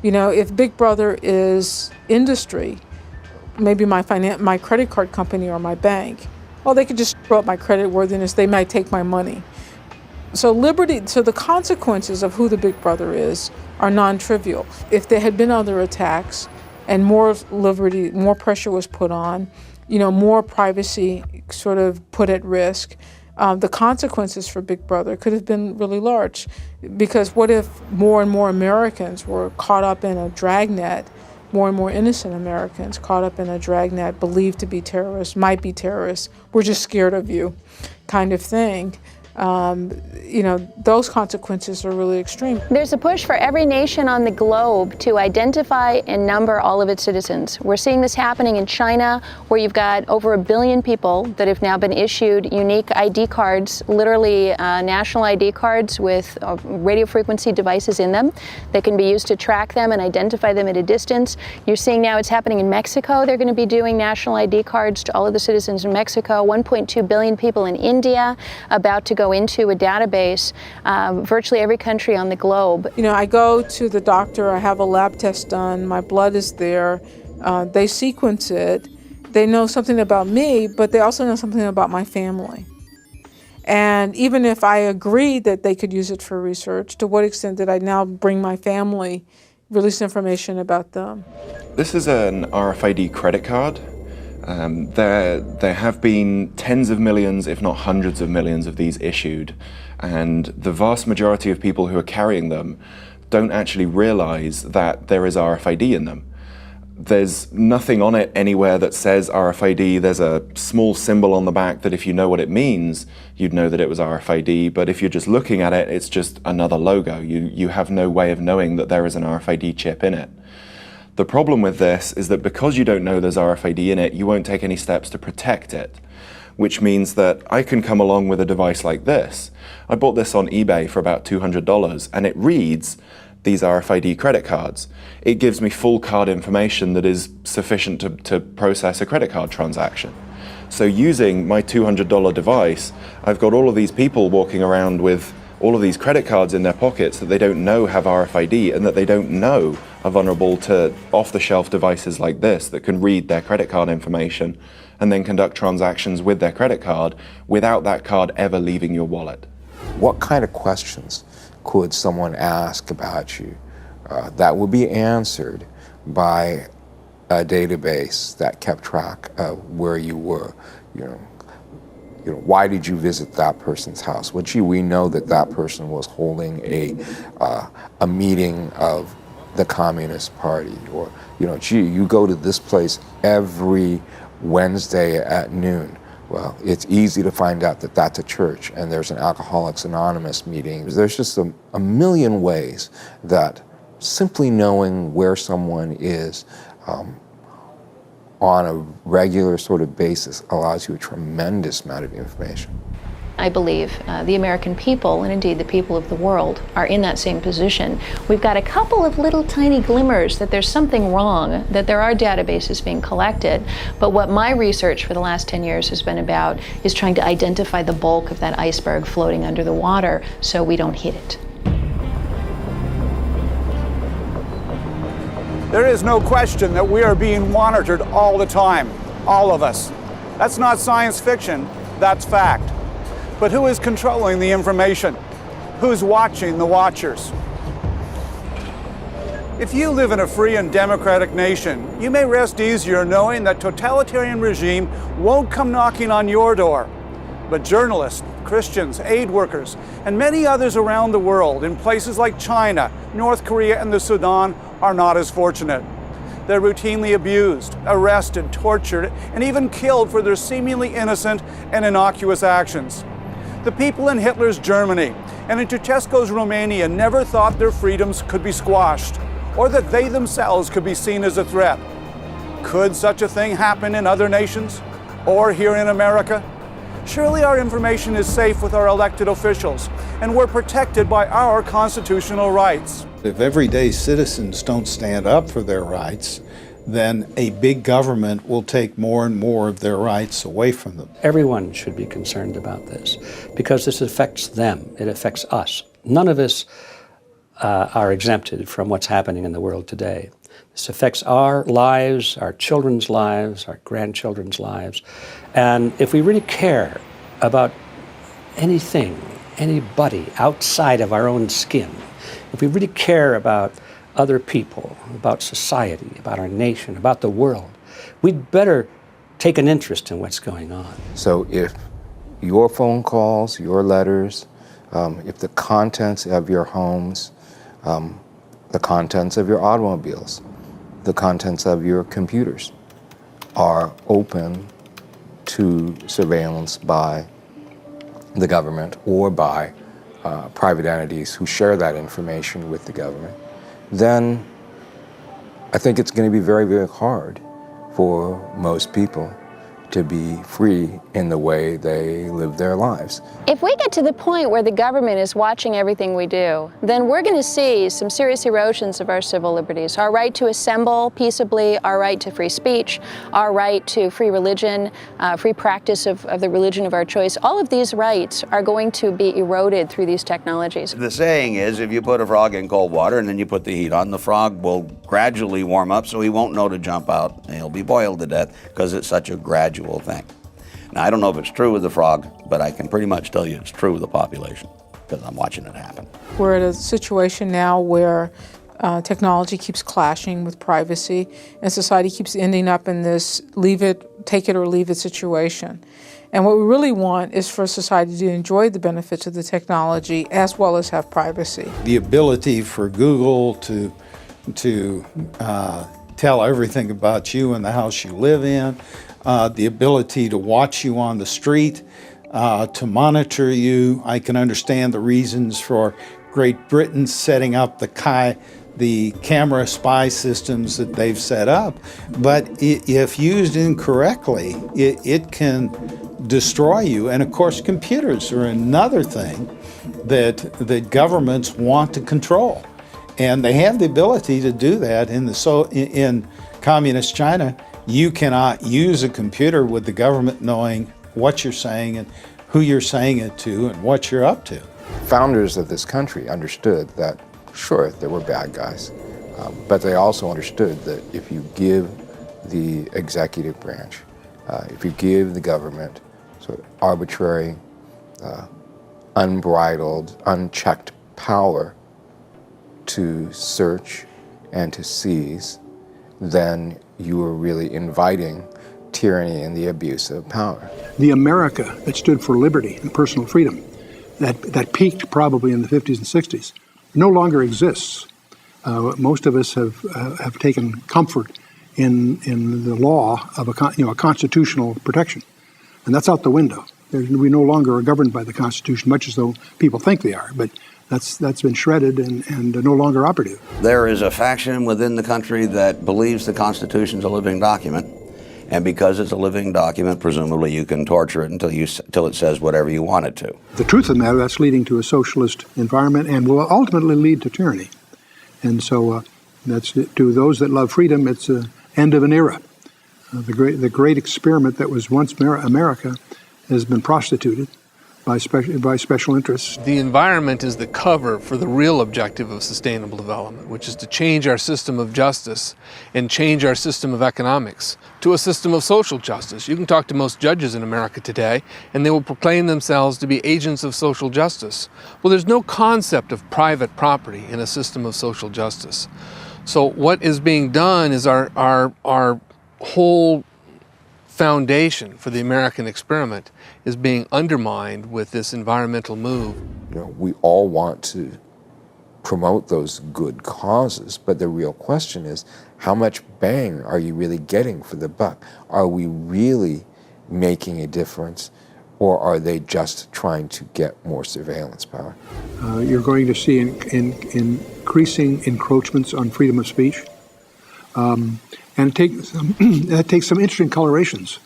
You know, if Big Brother is industry, maybe my credit card company or my bank, well, they could just throw up my credit worthiness. They might take my money. So the consequences of who the Big Brother is are non-trivial. If there had been other attacks and more pressure was put on, you know, more privacy sort of put at risk, the consequences for Big Brother could have been really large. Because what if more and more Americans were caught up in a dragnet, more and more innocent Americans caught up in a dragnet, believed to be terrorists, might be terrorists, we're just scared of you kind of thing. You know, those consequences are really extreme. There's a push for every nation on the globe to identify and number all of its citizens. We're seeing this happening in China, where you've got over 1 billion people that have now been issued unique ID cards, literally national ID cards with radio frequency devices in them that can be used to track them and identify them at a distance. You're seeing now it's happening in Mexico. They're going to be doing national ID cards to all of the citizens in Mexico. 1.2 billion people in India about to go into a database, virtually every country on the globe. You know, I go to the doctor, I have a lab test done, my blood is there, they sequence it, they know something about me, but they also know something about my family. And even if I agreed that they could use it for research, to what extent did I now bring my family, release information about them? This is an RFID credit card. There have been tens of millions, if not hundreds of millions of these issued, and the vast majority of people who are carrying them don't actually realize that there is RFID in them. There's nothing on it anywhere that says RFID. There's a small symbol on the back that if you know what it means, you'd know that it was RFID, but if you're just looking at it, it's just another logo. You have no way of knowing that there is an RFID chip in it. The problem with this is that because you don't know there's RFID in it, you won't take any steps to protect it, which means that I can come along with a device like this. I bought this on eBay for about $200, and it reads these RFID credit cards. It gives me full card information that is sufficient to process a credit card transaction. So using my $200 device, I've got all of these people walking around with all of these credit cards in their pockets that they don't know have RFID and that they don't know are vulnerable to off-the-shelf devices like this that can read their credit card information and then conduct transactions with their credit card without that card ever leaving your wallet. What kind of questions could someone ask about you that would be answered by a database that kept track of where you were? You know, why did you visit that person's house? Well, gee, we know that that person was holding a meeting of the Communist Party, or, you know, gee, you go to this place every Wednesday at noon. Well, it's easy to find out that that's a church, and there's an Alcoholics Anonymous meeting. There's just a million ways that simply knowing where someone is on a regular sort of basis allows you a tremendous amount of information. I believe the American people, and indeed the people of the world, are in that same position. We've got a couple of little tiny glimmers that there's something wrong, that there are databases being collected, but what my research for the last 10 years has been about is trying to identify the bulk of that iceberg floating under the water so we don't hit it. There is no question that we are being monitored all the time, all of us. That's not science fiction, that's fact. But who is controlling the information? Who's watching the watchers? If you live in a free and democratic nation, you may rest easier knowing that totalitarian regime won't come knocking on your door. But journalists, Christians, aid workers, and many others around the world in places like China, North Korea, and the Sudan are not as fortunate. They're routinely abused, arrested, tortured, and even killed for their seemingly innocent and innocuous actions. The people in Hitler's Germany and in Ceausescu's Romania never thought their freedoms could be squashed, or that they themselves could be seen as a threat. Could such a thing happen in other nations, or here in America? Surely our information is safe with our elected officials, and we're protected by our constitutional rights. If everyday citizens don't stand up for their rights, then a big government will take more and more of their rights away from them. Everyone should be concerned about this because this affects them. It affects us. None of us are exempted from what's happening in the world today. This affects our lives, our children's lives, our grandchildren's lives. And if we really care about anything, anybody outside of our own skin, if we really care about other people, about society, about our nation, about the world, we'd better take an interest in what's going on. So if your phone calls, your letters, if the contents of your homes, the contents of your automobiles, the contents of your computers are open to surveillance by the government or by private entities who share that information with the government, then I think it's going to be very, very hard for most people to be free in the way they live their lives. If we get to the point where the government is watching everything we do, then we're going to see some serious erosions of our civil liberties. Our right to assemble peaceably, our right to free speech, our right to free religion, free practice of the religion of our choice, all of these rights are going to be eroded through these technologies. The saying is, if you put a frog in cold water and then you put the heat on, the frog will gradually warm up so he won't know to jump out and he'll be boiled to death because it's such a gradual thing. Now, I don't know if it's true with the frog, but I can pretty much tell you it's true with the population because I'm watching it happen. We're at a situation now where technology keeps clashing with privacy, and society keeps ending up in this take it or leave it situation. And what we really want is for society to enjoy the benefits of the technology as well as have privacy. The ability for Google to tell everything about you and the house you live in, the ability to watch you on the street, to monitor you. I can understand the reasons for Great Britain setting up the camera spy systems that they've set up, but if used incorrectly, it can destroy you. And of course, computers are another thing that governments want to control. And they have the ability to do that in communist China. You cannot use a computer with the government knowing what you're saying and who you're saying it to and what you're up to. Founders of this country understood that, sure, there were bad guys, but they also understood that if you give the executive branch, if you give the government sort of arbitrary, unbridled, unchecked power to search and to seize, then you are really inviting tyranny and the abuse of power. The America that stood for liberty and personal freedom, that peaked probably in the 50s and 60s, no longer exists. Most of us have taken comfort in the law of a constitutional protection, and that's out the window. We no longer are governed by the Constitution, much as though people think they are, but that's been shredded and no longer operative. There is a faction within the country that believes the Constitution's a living document, and because it's a living document, presumably you can torture it until it says whatever you want it to. The truth of the matter, that's leading to a socialist environment and will ultimately lead to tyranny. And so that's to those that love freedom, it's the end of an era. The great experiment that was once America has been prostituted by special interests. The environment is the cover for the real objective of sustainable development, which is to change our system of justice and change our system of economics to a system of social justice. You can talk to most judges in America today, and they will proclaim themselves to be agents of social justice. Well, there's no concept of private property in a system of social justice. So what is being done is our whole foundation for the American experiment is being undermined with this environmental move. You know, we all want to promote those good causes, but the real question is, how much bang are you really getting for the buck? Are we really making a difference, or are they just trying to get more surveillance power? You're going to see increasing encroachments on freedom of speech. And it takes some interesting colorations.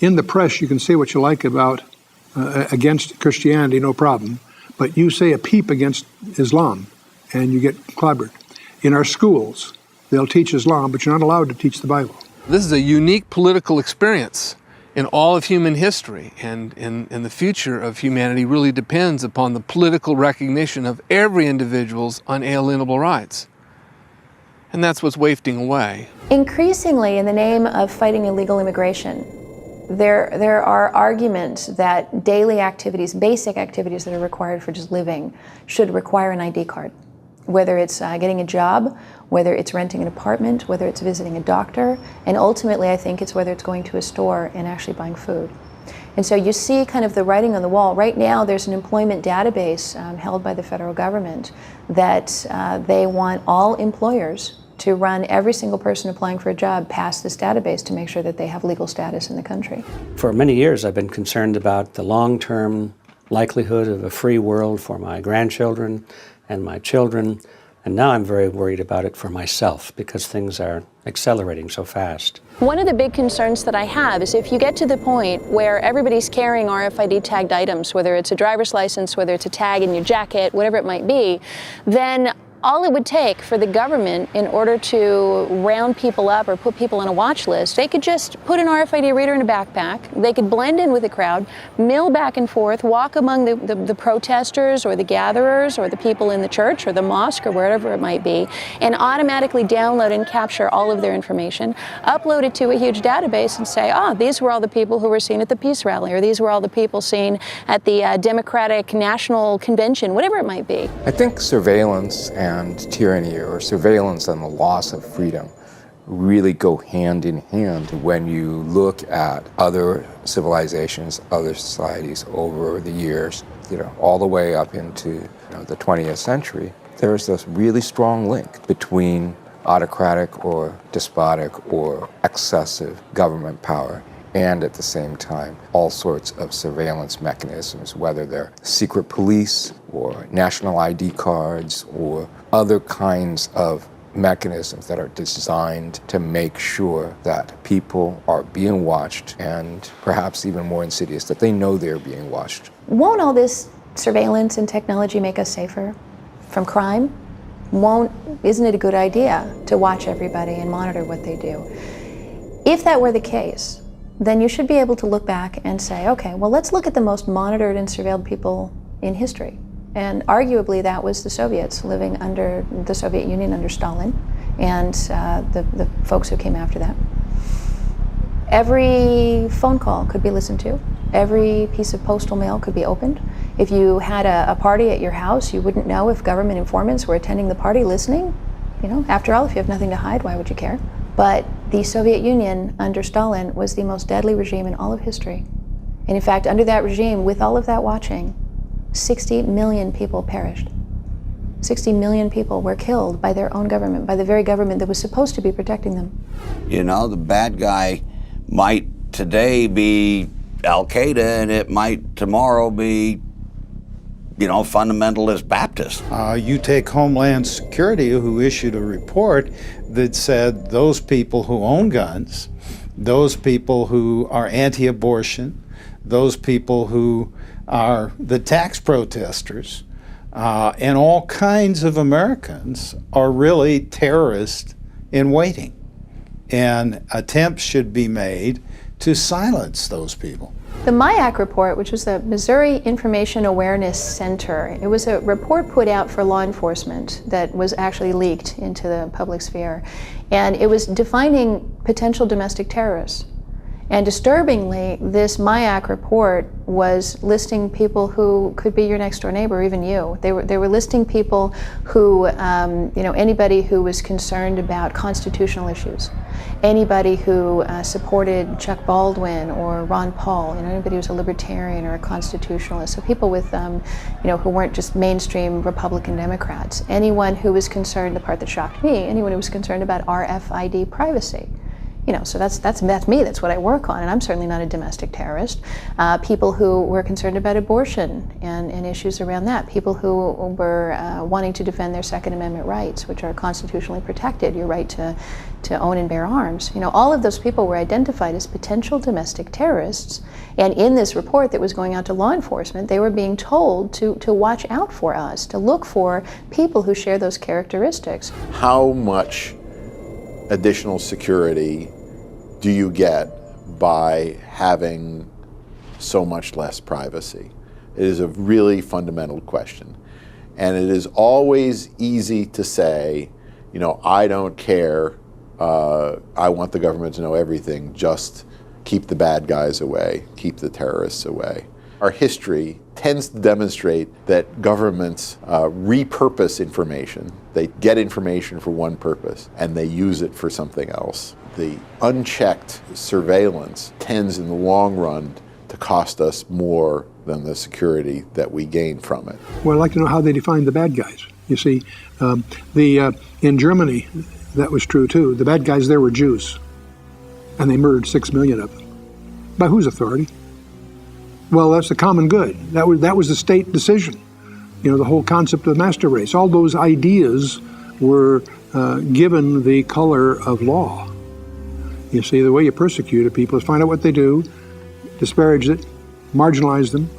In the press, you can say what you like about against Christianity, no problem, but you say a peep against Islam, and you get clobbered. In our schools, They'll teach Islam, but you're not allowed to teach the Bible. This is a unique political experience in all of human history, and the future of humanity really depends upon the political recognition of every individual's unalienable rights. And that's what's wafting away. Increasingly, in the name of fighting illegal immigration, there are arguments that daily activities, basic activities that are required for just living, should require an ID card. Whether it's getting a job, whether it's renting an apartment, whether it's visiting a doctor, and ultimately I think it's whether it's going to a store and actually buying food. And so you see kind of the writing on the wall. Right now there's an employment database held by the federal government that they want all employers to run every single person applying for a job past this database to make sure that they have legal status in the country. For many years I've been concerned about the long-term likelihood of a free world for my grandchildren and my children, and now I'm very worried about it for myself because things are accelerating so fast. One of the big concerns that I have is if you get to the point where everybody's carrying RFID tagged items, whether it's a driver's license, whether it's a tag in your jacket, whatever it might be, then all it would take for the government in order to round people up or put people on a watch list, they could just put an RFID reader in a backpack, they could blend in with the crowd, mill back and forth, walk among the protesters or the gatherers or the people in the church or the mosque or wherever it might be, and automatically download and capture all of their information, upload it to a huge database and say, these were all the people who were seen at the peace rally, or these were all the people seen at the Democratic National Convention, whatever it might be. I think surveillance and tyranny, or surveillance and the loss of freedom, really go hand in hand when you look at other civilizations, other societies over the years, all the way up into the 20th century. There's this really strong link between autocratic or despotic or excessive government power and at the same time all sorts of surveillance mechanisms, whether they're secret police or national ID cards or other kinds of mechanisms that are designed to make sure that people are being watched, and perhaps even more insidious, that they know they're being watched. Won't all this surveillance and technology make us safer from crime? Isn't it a good idea to watch everybody and monitor what they do? If that were the case, then you should be able to look back and say, okay, well, let's look at the most monitored and surveilled people in history. And arguably that was the Soviets living under the Soviet Union under Stalin and the folks who came after that. Every phone call could be listened to. Every piece of postal mail could be opened. If you had a party at your house, you wouldn't know if government informants were attending the party listening. After all, if you have nothing to hide, why would you care? But the Soviet Union under Stalin was the most deadly regime in all of history. And in fact, under that regime, with all of that watching, 60 million people perished. 60 million people were killed by their own government, by the very government that was supposed to be protecting them. The bad guy might today be Al-Qaeda, and it might tomorrow be fundamentalist Baptists. You take Homeland Security, who issued a report that said those people who own guns, those people who are anti-abortion, those people who are the tax protesters, and all kinds of Americans are really terrorists in waiting. And attempts should be made to silence those people. The MIAC report, which was the Missouri Information Awareness Center, it was a report put out for law enforcement that was actually leaked into the public sphere. And it was defining potential domestic terrorists. And disturbingly, this MIAC report was listing people who could be your next door neighbor, or even you. They were listing people who, anybody who was concerned about constitutional issues, anybody who supported Chuck Baldwin or Ron Paul, anybody who was a libertarian or a constitutionalist. So people with, who weren't just mainstream Republican Democrats. Anyone who was concerned, the part that shocked me, anyone who was concerned about RFID privacy. So that's me, that's what I work on, and I'm certainly not a domestic terrorist. People who were concerned about abortion and issues around that. People who were wanting to defend their Second Amendment rights, which are constitutionally protected, your right to own and bear arms. All of those people were identified as potential domestic terrorists, and in this report that was going out to law enforcement, they were being told to watch out for us, to look for people who share those characteristics. How much additional security do you get by having so much less privacy? It is a really fundamental question. And it is always easy to say, you know, I don't care, I want the government to know everything, just keep the bad guys away, keep the terrorists away. Our history tends to demonstrate that governments repurpose information. They get information for one purpose and they use it for something else. The unchecked surveillance tends in the long run to cost us more than the security that we gain from it. Well, I'd like to know how they define the bad guys. You see, in Germany, that was true too. The bad guys there were Jews, and they murdered 6 million of them. By whose authority? Well, that's the common good. That was the state decision. You know, the whole concept of the master race. All those ideas were given the color of law. You see, the way you persecute people is find out what they do, disparage it, marginalize them,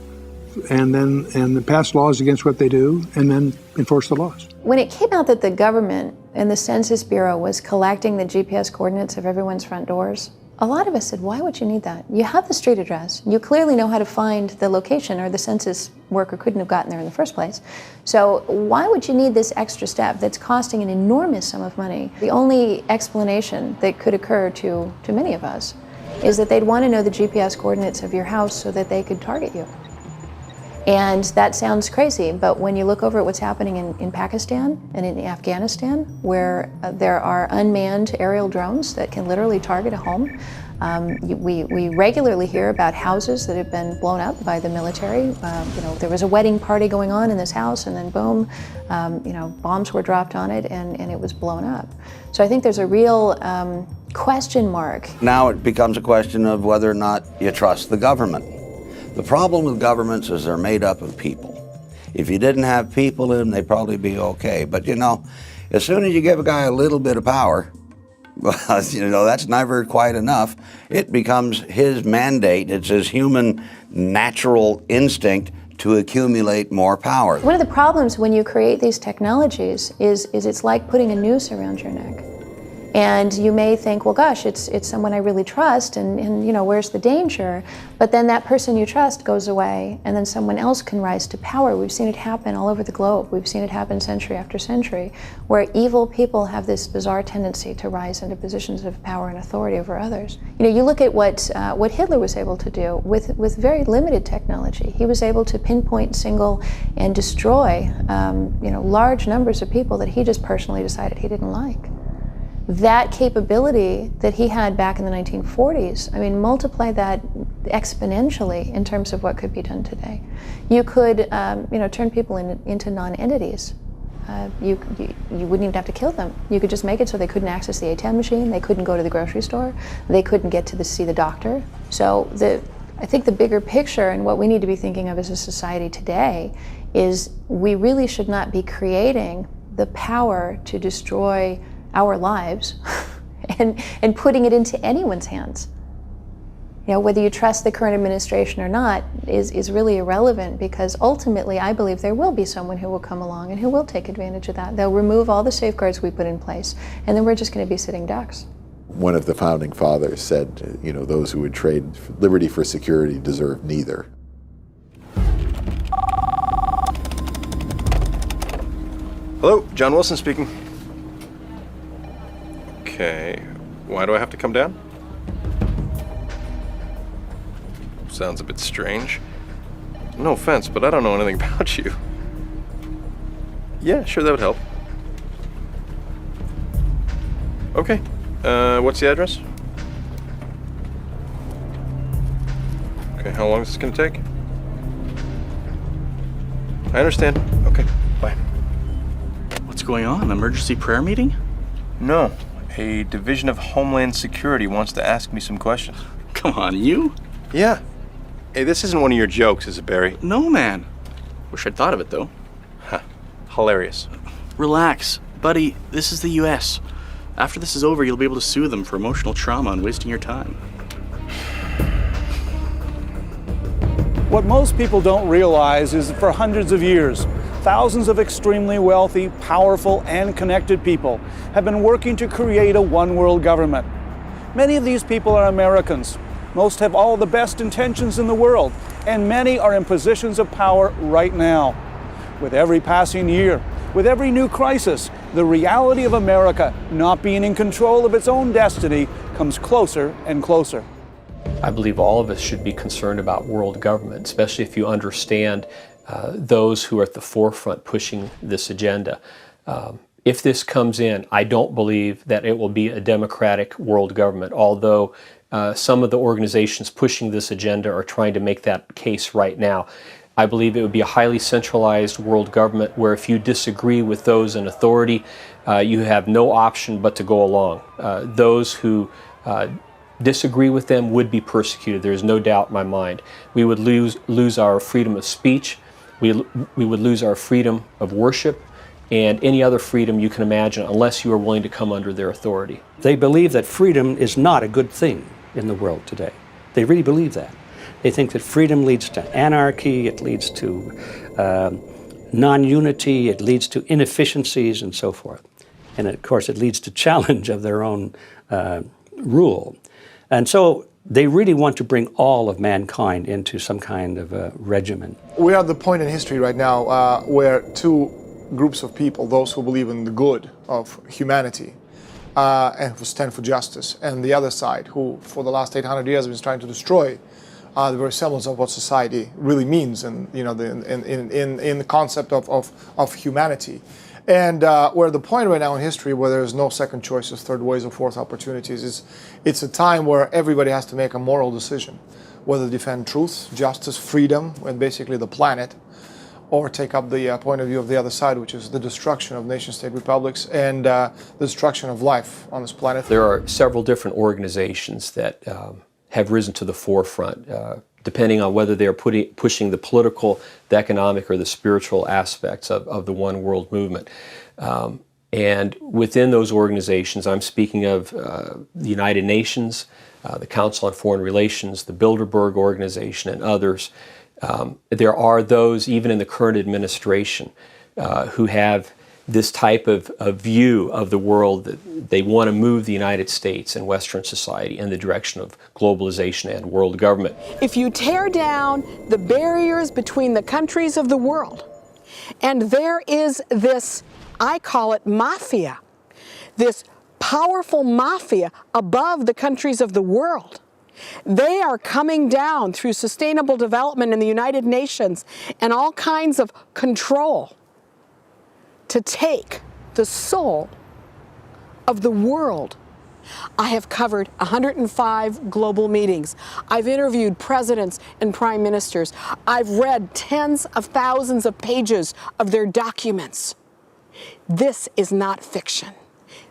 and then pass laws against what they do, and then enforce the laws. When it came out that the government and the Census Bureau was collecting the GPS coordinates of everyone's front doors, a lot of us said, why would you need that? You have the street address. You clearly know how to find the location, or the census worker couldn't have gotten there in the first place. So why would you need this extra step that's costing an enormous sum of money? The only explanation that could occur to many of us is that they'd want to know the GPS coordinates of your house so that they could target you. And that sounds crazy, but when you look over at what's happening in Pakistan and in Afghanistan, where there are unmanned aerial drones that can literally target a home, we regularly hear about houses that have been blown up by the military. There was a wedding party going on in this house, and then boom, bombs were dropped on it, and it was blown up. So I think there's a real question mark. Now it becomes a question of whether or not you trust the government. The problem with governments is they're made up of people. If you didn't have people in them, they'd probably be okay. But you know, as soon as you give a guy a little bit of power, well, you know, that's never quite enough. It becomes his mandate. It's his human natural instinct to accumulate more power. One of the problems when you create these technologies is it's like putting a noose around your neck. And you may think, well, gosh, it's someone I really trust, and you know, where's the danger? But then that person you trust goes away, and then someone else can rise to power. We've seen it happen all over the globe. We've seen it happen century after century, where evil people have this bizarre tendency to rise into positions of power and authority over others. You know, you look at what Hitler was able to do with very limited technology. He was able to pinpoint, single, and destroy large numbers of people that he just personally decided he didn't like. That capability that he had back in the 1940s, I mean, multiply that exponentially in terms of what could be done today. You could, turn people into non-entities. You wouldn't even have to kill them. You could just make it so they couldn't access the ATM machine, they couldn't go to the grocery store, they couldn't get to see the doctor. So I think the bigger picture and what we need to be thinking of as a society today is we really should not be creating the power to destroy our lives and putting it into anyone's hands. You know, whether you trust the current administration or not is really irrelevant, because ultimately I believe there will be someone who will come along and who will take advantage of that. They'll remove all the safeguards we put in place, and then we're just going to be sitting ducks. One of the founding fathers said, you know, those who would trade liberty for security deserve neither. Hello, John Wilson speaking. Okay, why do I have to come down? Sounds a bit strange. No offense, but I don't know anything about you. Yeah, sure, that would help. Okay, what's the address? Okay, how long is this gonna take? I understand. Okay, bye. What's going on? Emergency prayer meeting? No. A Division of Homeland Security wants to ask me some questions. Come on, you? Yeah. Hey, this isn't one of your jokes, is it, Barry? No, man. Wish I'd thought of it, though. Huh. Hilarious. Relax. Buddy, this is the U.S. After this is over, you'll be able to sue them for emotional trauma and wasting your time. What most people don't realize is that for hundreds of years, thousands of extremely wealthy, powerful, and connected people have been working to create a one-world government. Many of these people are Americans. Most have all the best intentions in the world, and many are in positions of power right now. With every passing year, with every new crisis, the reality of America not being in control of its own destiny comes closer and closer. I believe all of us should be concerned about world government, especially if you understand those who are at the forefront pushing this agenda. If this comes in, I don't believe that it will be a democratic world government, although some of the organizations pushing this agenda are trying to make that case right now. I believe it would be a highly centralized world government where if you disagree with those in authority, you have no option but to go along. Those who disagree with them would be persecuted. There is no doubt in my mind. We would lose our freedom of speech. We would lose our freedom of worship and any other freedom you can imagine unless you are willing to come under their authority. They believe that freedom is not a good thing in the world today. They really believe that. They think that freedom leads to anarchy, it leads to non-unity, it leads to inefficiencies and so forth. And of course it leads to challenge of their own rule. And so they really want to bring all of mankind into some kind of a regimen. We are at the point in history right now where two groups of people, those who believe in the good of humanity and who stand for justice, and the other side, who for the last 800 years has been trying to destroy the very semblance of what society really means, and in the concept of humanity. And we're at the point right now in history where there's no second choices, third ways, or fourth opportunities. It's a time where everybody has to make a moral decision, whether to defend truth, justice, freedom, and basically the planet, or take up the point of view of the other side, which is the destruction of nation-state republics and the destruction of life on this planet. There are several different organizations that have risen to the forefront, depending on whether they're pushing the political, the economic, or the spiritual aspects of the One World movement. And within those organizations, I'm speaking of the United Nations, the Council on Foreign Relations, the Bilderberg Organization, and others. There are those, even in the current administration, who have this type of view of the world that they want to move the United States and Western society in the direction of globalization and world government. If you tear down the barriers between the countries of the world, and there is this, I call it mafia, this powerful mafia above the countries of the world, they are coming down through sustainable development in the United Nations and all kinds of control to take the soul of the world. I have covered 105 global meetings. I've interviewed presidents and prime ministers. I've read tens of thousands of pages of their documents. This is not fiction.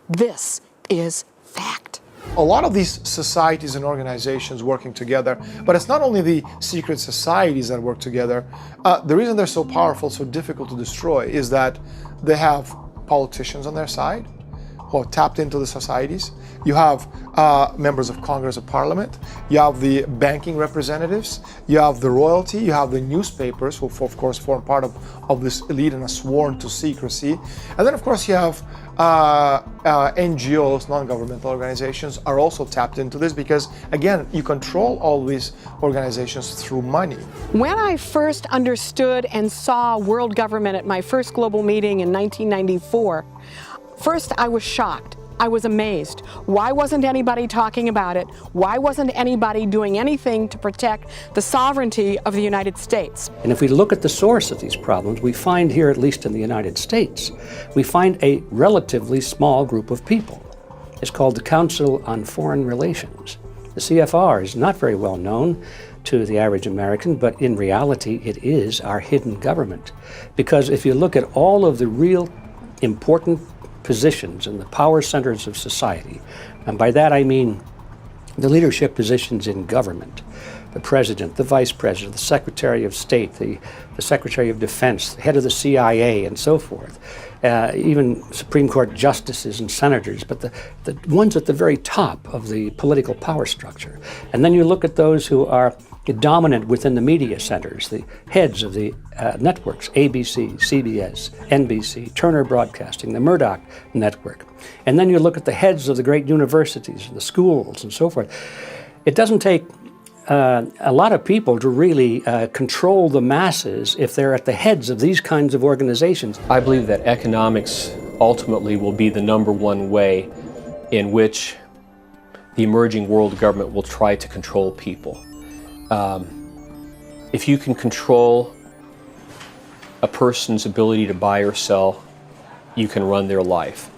This is fact. A lot of these societies and organizations working together, but it's not only the secret societies that work together. The reason they're so powerful, so difficult to destroy, is that they have politicians on their side who are tapped into the societies. You have members of Congress or Parliament. You have the banking representatives. You have the royalty. You have the newspapers, who of course form part of this elite and are sworn to secrecy. And then of course you have NGOs, non-governmental organizations, are also tapped into this because, again, you control all these organizations through money. When I first understood and saw world government at my first global meeting in 1994, first I was shocked. I was amazed. Why wasn't anybody talking about it? Why wasn't anybody doing anything to protect the sovereignty of the United States? And if we look at the source of these problems, we find here, at least in the United States, we find a relatively small group of people. It's called the Council on Foreign Relations. The CFR is not very well known to the average American, but in reality it is our hidden government. Because if you look at all of the real important positions in the power centers of society, and by that I mean the leadership positions in government, the president, the vice president, the secretary of state, the secretary of defense, the head of the CIA, and so forth. Even Supreme Court justices and senators, but the ones at the very top of the political power structure. And then you look at those who are dominant within the media centers, the heads of the networks, ABC, CBS, NBC, Turner Broadcasting, the Murdoch Network. And then you look at the heads of the great universities, the schools, and so forth. It doesn't take a lot of people to really control the masses if they're at the heads of these kinds of organizations. I believe that economics ultimately will be the #1 way in which the emerging world government will try to control people. If you can control a person's ability to buy or sell, you can run their life.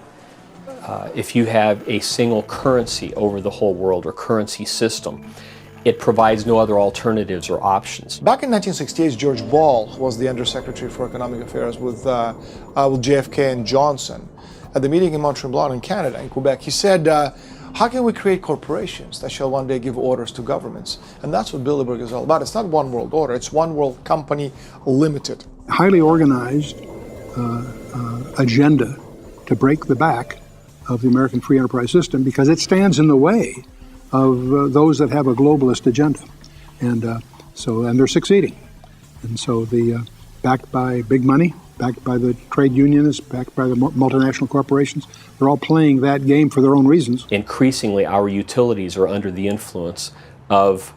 If you have a single currency over the whole world or currency system, it provides no other alternatives or options. Back in 1968, George Ball was the Undersecretary for Economic Affairs with JFK and Johnson. At the meeting in Mont-Tremblant in Canada, in Quebec, he said, how can we create corporations that shall one day give orders to governments? And that's what Bilderberg is all about. It's not one world order, it's one world company limited. Highly organized agenda to break the back of the American free enterprise system because it stands in the way of those that have a globalist agenda. And they're succeeding. And so backed by big money, backed by the trade unionists, backed by the multinational corporations, they're all playing that game for their own reasons. Increasingly, our utilities are under the influence of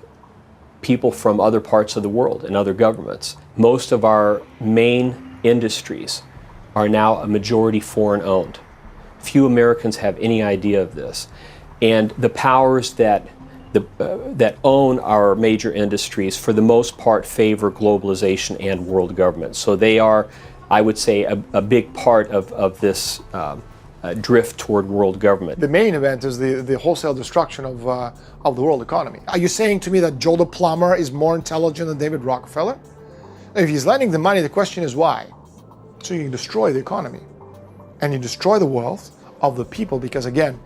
people from other parts of the world and other governments. Most of our main industries are now a majority foreign owned. Few Americans have any idea of this. And the powers that own our major industries, for the most part, favor globalization and world government. So they are, I would say, a big part of this drift toward world government. The main event is the wholesale destruction of the world economy. Are you saying to me that Joe the plumber is more intelligent than David Rockefeller? If he's lending the money, the question is why? So you destroy the economy. And you destroy the wealth of the people because, again,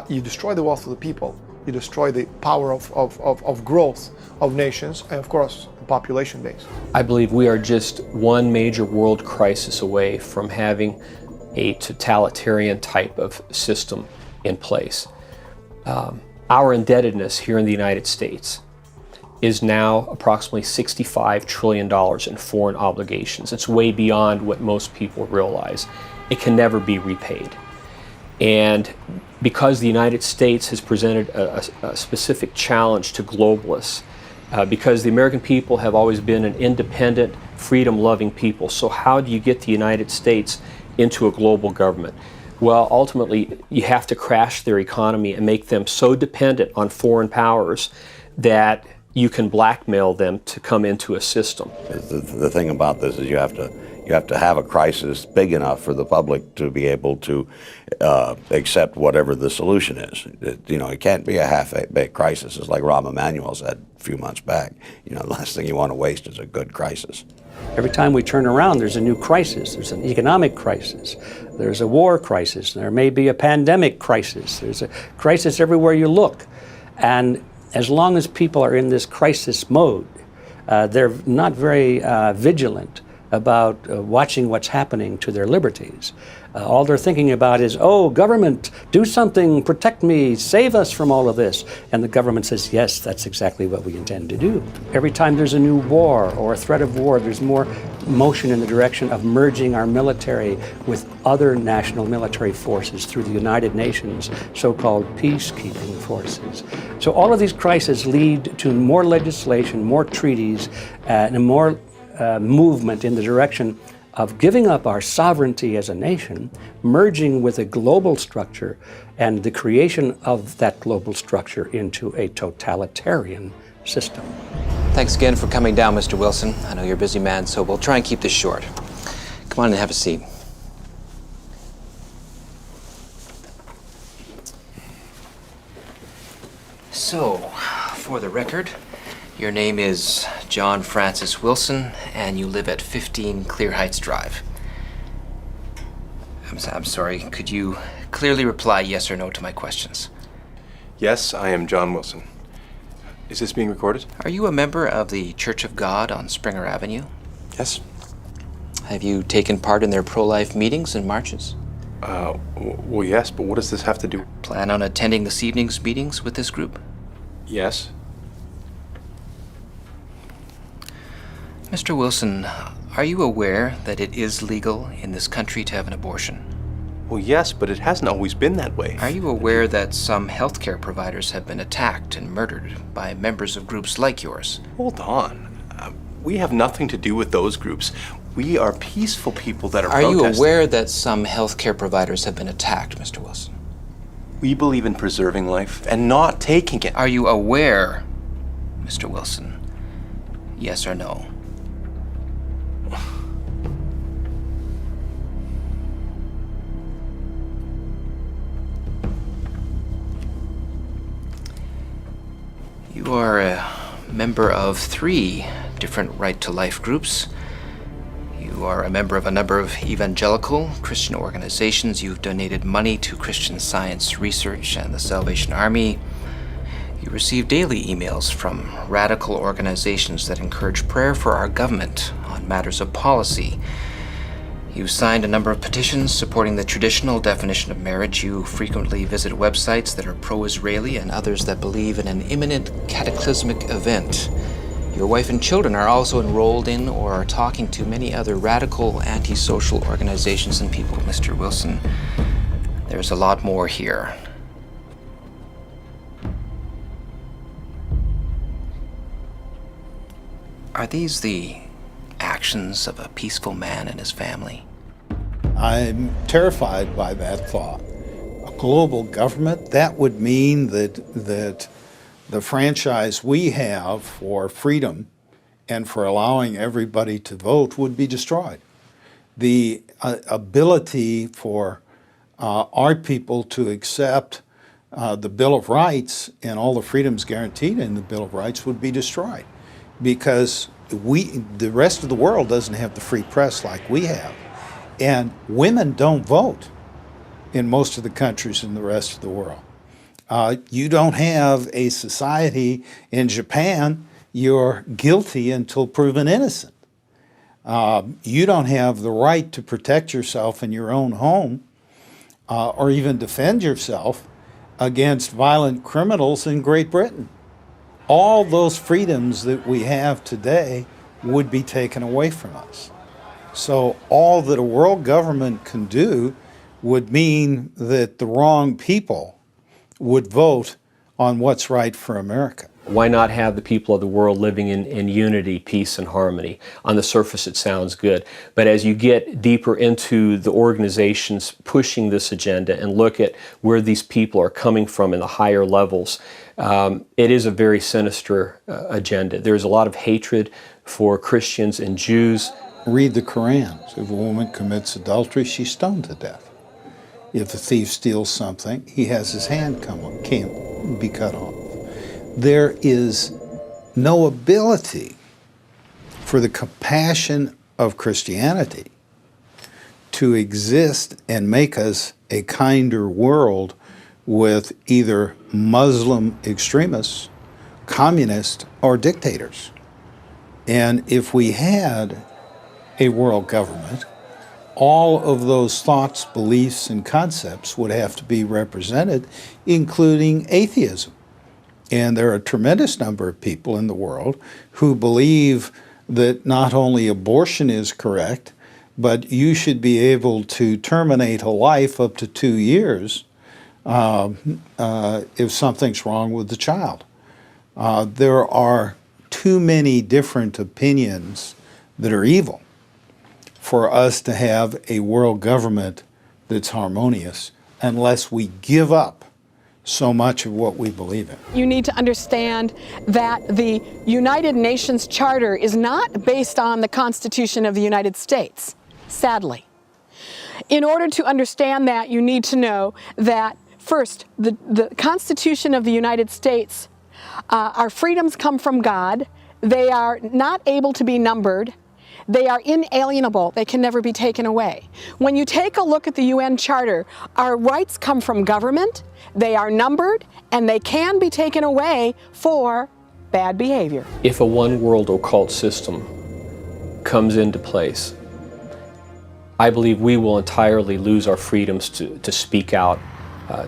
you destroy the wealth of the people, you destroy the power of growth of nations, and of course, the population base. I believe we are just one major world crisis away from having a totalitarian type of system in place. Our indebtedness here in the United States is now approximately $65 trillion in foreign obligations. It's way beyond what most people realize. It can never be repaid. And because the United States has presented a specific challenge to globalists, because the American people have always been an independent, freedom-loving people, so how do you get the United States into a global government? Well, ultimately, you have to crash their economy and make them so dependent on foreign powers that you can blackmail them to come into a system. The thing about this is you have to have a crisis big enough for the public to be able to accept whatever the solution is. It can't be a half-baked crisis, as like Rahm Emanuel said a few months back. The last thing you want to waste is a good crisis. Every time we turn around, there's a new crisis. There's an economic crisis. There's a war crisis. There may be a pandemic crisis. There's a crisis everywhere you look. And as long as people are in this crisis mode, they're not very vigilant about watching what's happening to their liberties. All they're thinking about is, oh, government, do something, protect me, save us from all of this. And the government says, yes, that's exactly what we intend to do. Every time there's a new war or a threat of war, there's more motion in the direction of merging our military with other national military forces through the United Nations, so-called peacekeeping forces. So all of these crises lead to more legislation, more treaties, and more movement in the direction of giving up our sovereignty as a nation, merging with a global structure, and the creation of that global structure into a totalitarian system. Thanks again for coming down, Mr. Wilson. I know you're a busy man, so we'll try and keep this short. Come on and have a seat. So, for the record, your name is John Francis Wilson, and you live at 15 Clear Heights Drive. I'm sorry, could you clearly reply yes or no to my questions? Yes, I am John Wilson. Is this being recorded? Are you a member of the Church of God on Springer Avenue? Yes. Have you taken part in their pro-life meetings and marches? Well, yes, but what does this have to do? Plan on attending this evening's meetings with this group? Yes. Mr. Wilson, are you aware that it is legal in this country to have an abortion? Well, yes, but it hasn't always been that way. Are you aware that some healthcare providers have been attacked and murdered by members of groups like yours? Hold on. We have nothing to do with those groups. We are peaceful people that are protesting. protesting. You aware that some healthcare providers have been attacked, Mr. Wilson? We believe in preserving life and not taking it. Are you aware, Mr. Wilson? Yes or no? You are a member of 3 different Right to Life groups. You are a member of a number of evangelical Christian organizations. You've donated money to Christian Science Research and the Salvation Army. You receive daily emails from radical organizations that encourage prayer for our government on matters of policy. You signed a number of petitions supporting the traditional definition of marriage. You frequently visit websites that are pro-Israeli and others that believe in an imminent cataclysmic event. Your wife and children are also enrolled in or are talking to many other radical anti-social organizations and people. Mr. Wilson, there's a lot more here. Are these the actions of a peaceful man and his family? I'm terrified by that thought. A global government, that would mean that the franchise we have for freedom and for allowing everybody to vote would be destroyed. The ability for our people to accept the Bill of Rights and all the freedoms guaranteed in the Bill of Rights would be destroyed, because the rest of the world doesn't have the free press like we have. And women don't vote in most of the countries in the rest of the world. You don't have a society in Japan, you're guilty until proven innocent. You don't have the right to protect yourself in your own home or even defend yourself against violent criminals in Great Britain. All those freedoms that we have today would be taken away from us. So all that a world government can do would mean that the wrong people would vote on what's right for America. Why not have the people of the world living in unity, peace, and harmony? On the surface, it sounds good. But as you get deeper into the organizations pushing this agenda and look at where these people are coming from in the higher levels, it is a very sinister agenda. There's a lot of hatred for Christians and Jews. Read the Quran. If a woman commits adultery, she's stoned to death. If a thief steals something, he has his hand can't be cut off. There is no ability for the compassion of Christianity to exist and make us a kinder world with either Muslim extremists, communists, or dictators. And if we had a world government, all of those thoughts, beliefs, and concepts would have to be represented, including atheism. And there are a tremendous number of people in the world who believe that not only abortion is correct, but you should be able to terminate a life up to 2 years if something's wrong with the child. There are too many different opinions that are evil for us to have a world government that's harmonious unless we give up so much of what we believe in. You need to understand that the United Nations Charter is not based on the Constitution of the United States, sadly. In order to understand that, you need to know that, first, the Constitution of the United States, our freedoms come from God. They are not able to be numbered. They are inalienable. They can never be taken away. When you take a look at the UN Charter, our rights come from government, they are numbered, and they can be taken away for bad behavior. If a one world occult system comes into place, I believe we will entirely lose our freedoms to speak out,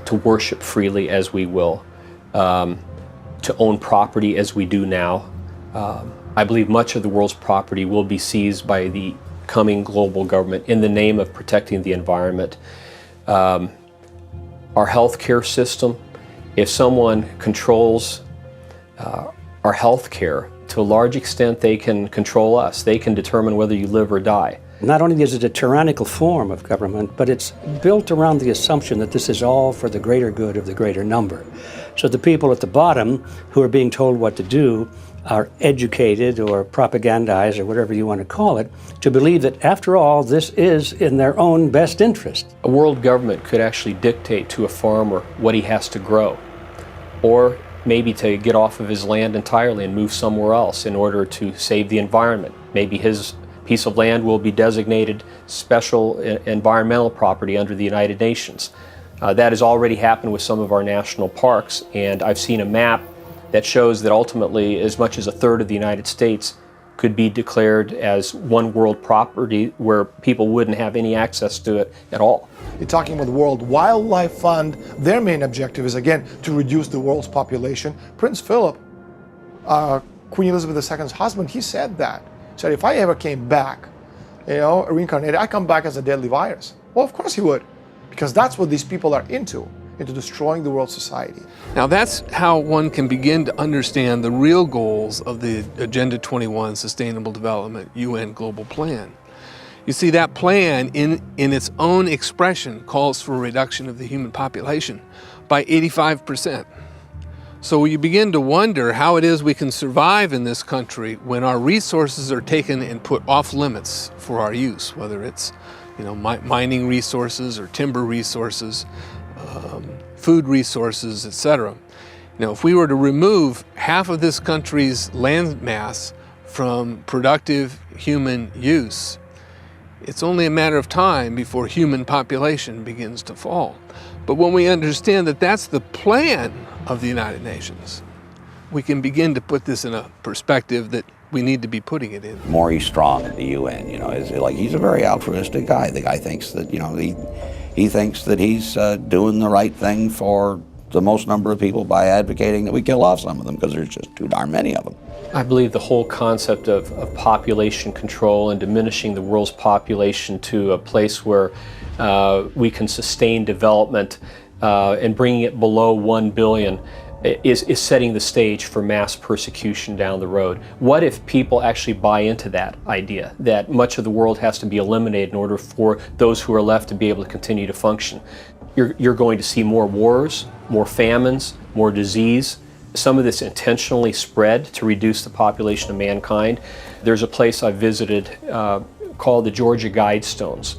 to worship freely as we will, to own property as we do now. I believe much of the world's property will be seized by the coming global government in the name of protecting the environment. Our healthcare system, if someone controls our healthcare, to a large extent they can control us. They can determine whether you live or die. Not only is it a tyrannical form of government, but it's built around the assumption that this is all for the greater good of the greater number. So the people at the bottom who are being told what to do are educated or propagandized or whatever you want to call it to believe that after all this is in their own best interest. A world government could actually dictate to a farmer what he has to grow, or maybe to get off of his land entirely and move somewhere else in order to save the environment. Maybe his piece of land will be designated special environmental property under the United Nations. That has already happened with some of our national parks, and I've seen a map that shows that ultimately as much as a third of the United States could be declared as one world property where people wouldn't have any access to it at all. You're talking about the World Wildlife Fund. Their main objective is, again, to reduce the world's population. Prince Philip, Queen Elizabeth II's husband, he said that. He said, if I ever came back, reincarnated, I come back as a deadly virus. Well, of course he would, because that's what these people are into destroying the world society. Now that's how one can begin to understand the real goals of the Agenda 21 Sustainable Development UN Global Plan. You see, that plan in its own expression calls for a reduction of the human population by 85%. So you begin to wonder how it is we can survive in this country when our resources are taken and put off limits for our use, whether it's mining resources or timber resources, food resources, etc. If we were to remove half of this country's land mass from productive human use, it's only a matter of time before human population begins to fall. But when we understand that that's the plan of the United Nations, we can begin to put this in a perspective that we need to be putting it in. Maurice Strong at the UN, he's a very altruistic guy. The guy thinks that, he thinks that he's doing the right thing for the most number of people by advocating that we kill off some of them because there's just too darn many of them. I believe the whole concept of population control and diminishing the world's population to a place where we can sustain development and bringing it below 1 billion is setting the stage for mass persecution down the road. What if people actually buy into that idea, that much of the world has to be eliminated in order for those who are left to be able to continue to function? You're going to see more wars, more famines, more disease. Some of this intentionally spread to reduce the population of mankind. There's a place I visited called the Georgia Guidestones,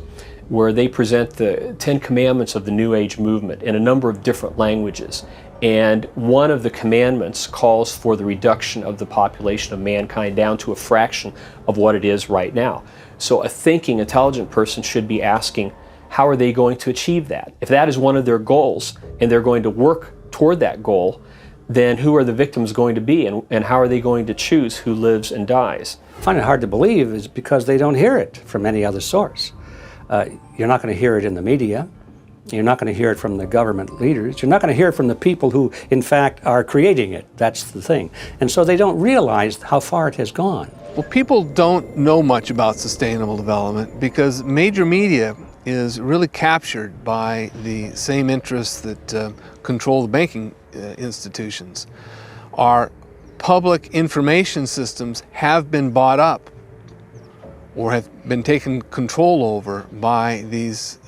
where they present the 10 Commandments of the New Age movement in a number of different languages. And one of the commandments calls for the reduction of the population of mankind down to a fraction of what it is right now. So a thinking, intelligent person should be asking, how are they going to achieve that? If that is one of their goals and they're going to work toward that goal, then who are the victims going to be and how are they going to choose who lives and dies? I find it hard to believe is because they don't hear it from any other source. You're not going to hear it in the media. You're not going to hear it from the government leaders. You're not going to hear it from the people who, in fact, are creating it. That's the thing. And so they don't realize how far it has gone. Well, people don't know much about sustainable development because major media is really captured by the same interests that control the banking institutions. Our public information systems have been bought up or have been taken control over by these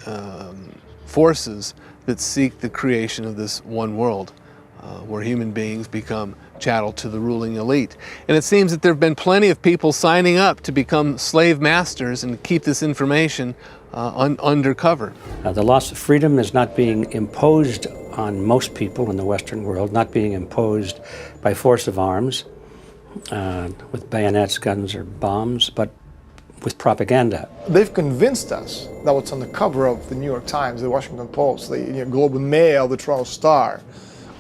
forces that seek the creation of this one world where human beings become chattel to the ruling elite. And it seems that there have been plenty of people signing up to become slave masters and keep this information undercover. The loss of freedom is not being imposed on most people in the Western world, not being imposed by force of arms with bayonets, guns, or bombs, but with propaganda. They've convinced us that what's on the cover of the New York Times, the Washington Post, the Globe and Mail, the Toronto Star,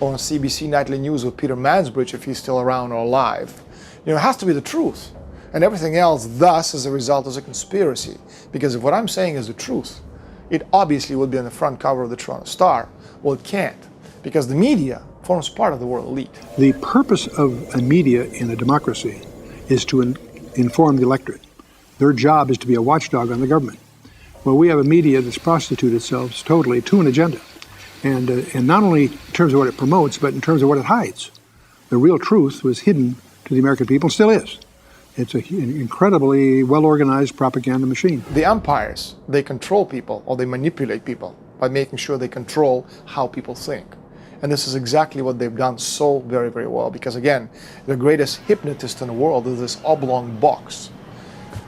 or on CBC Nightly News with Peter Mansbridge, if he's still around or alive. It has to be the truth. And everything else, thus, as a result, is a conspiracy. Because if what I'm saying is the truth, it obviously would be on the front cover of the Toronto Star. Well, it can't, because the media forms part of the world elite. The purpose of a media in a democracy is to inform the electorate. Their job is to be a watchdog on the government. Well, we have a media that's prostituted itself totally to an agenda. And not only in terms of what it promotes, but in terms of what it hides. The real truth was hidden to the American people, still is. It's an incredibly well-organized propaganda machine. The empires, they control people, or they manipulate people by making sure they control how people think. And this is exactly what they've done so very, very well. Because again, the greatest hypnotist in the world is this oblong box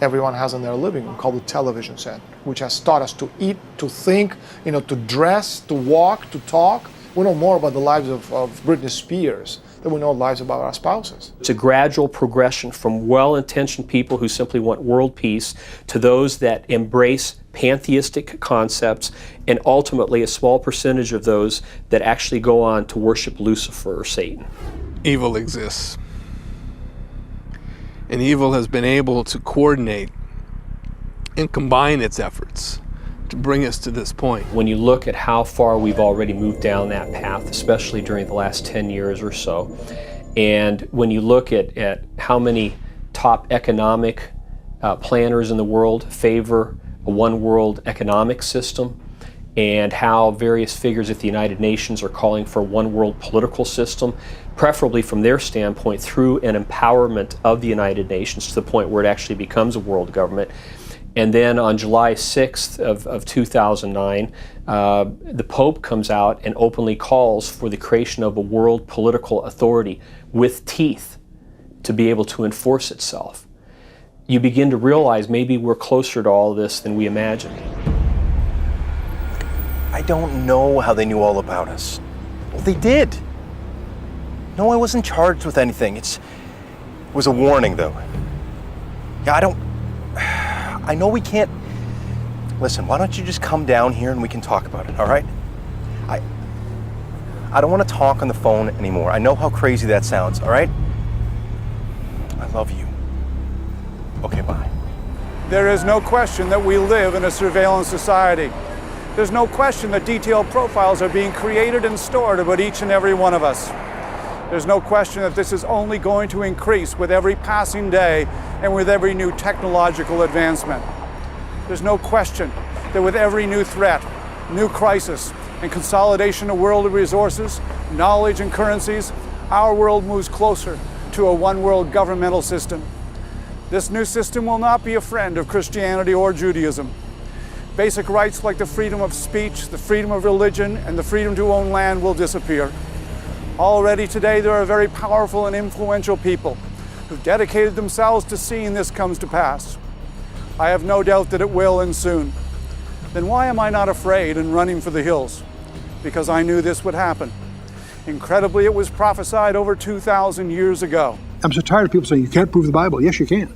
everyone has in their living room called the television set, which has taught us to eat, to think, to dress, to walk, to talk. We know more about the lives of Britney Spears than we know lives about our spouses. It's a gradual progression from well-intentioned people who simply want world peace to those that embrace pantheistic concepts, and ultimately a small percentage of those that actually go on to worship Lucifer or Satan. Evil exists. And evil has been able to coordinate and combine its efforts to bring us to this point. When you look at how far we've already moved down that path, especially during the last 10 years or so, and when you look at how many top economic planners in the world favor a one world economic system, and how various figures at the United Nations are calling for a one world political system, preferably from their standpoint through an empowerment of the United Nations to the point where it actually becomes a world government. And then on July 6th of 2009, the Pope comes out and openly calls for the creation of a world political authority with teeth to be able to enforce itself. You begin to realize maybe we're closer to all this than we imagined. I don't know how they knew all about us. Well, they did. No, I wasn't charged with anything. It was a warning, though. Yeah, I know we can't... Listen, why don't you just come down here and we can talk about it, all right? I don't want to talk on the phone anymore. I know how crazy that sounds, all right? I love you. Okay, bye. There is no question that we live in a surveillance society. There's no question that detailed profiles are being created and stored about each and every one of us. There's no question that this is only going to increase with every passing day and with every new technological advancement. There's no question that with every new threat, new crisis, and consolidation of world resources, knowledge, and currencies, our world moves closer to a one-world governmental system. This new system will not be a friend of Christianity or Judaism. Basic rights like the freedom of speech, the freedom of religion, and the freedom to own land will disappear. Already today, there are very powerful and influential people who've dedicated themselves to seeing this come to pass. I have no doubt that it will, and soon. Then why am I not afraid and running for the hills? Because I knew this would happen. Incredibly, it was prophesied over 2,000 years ago. I'm so tired of people saying you can't prove the Bible. Yes, you can.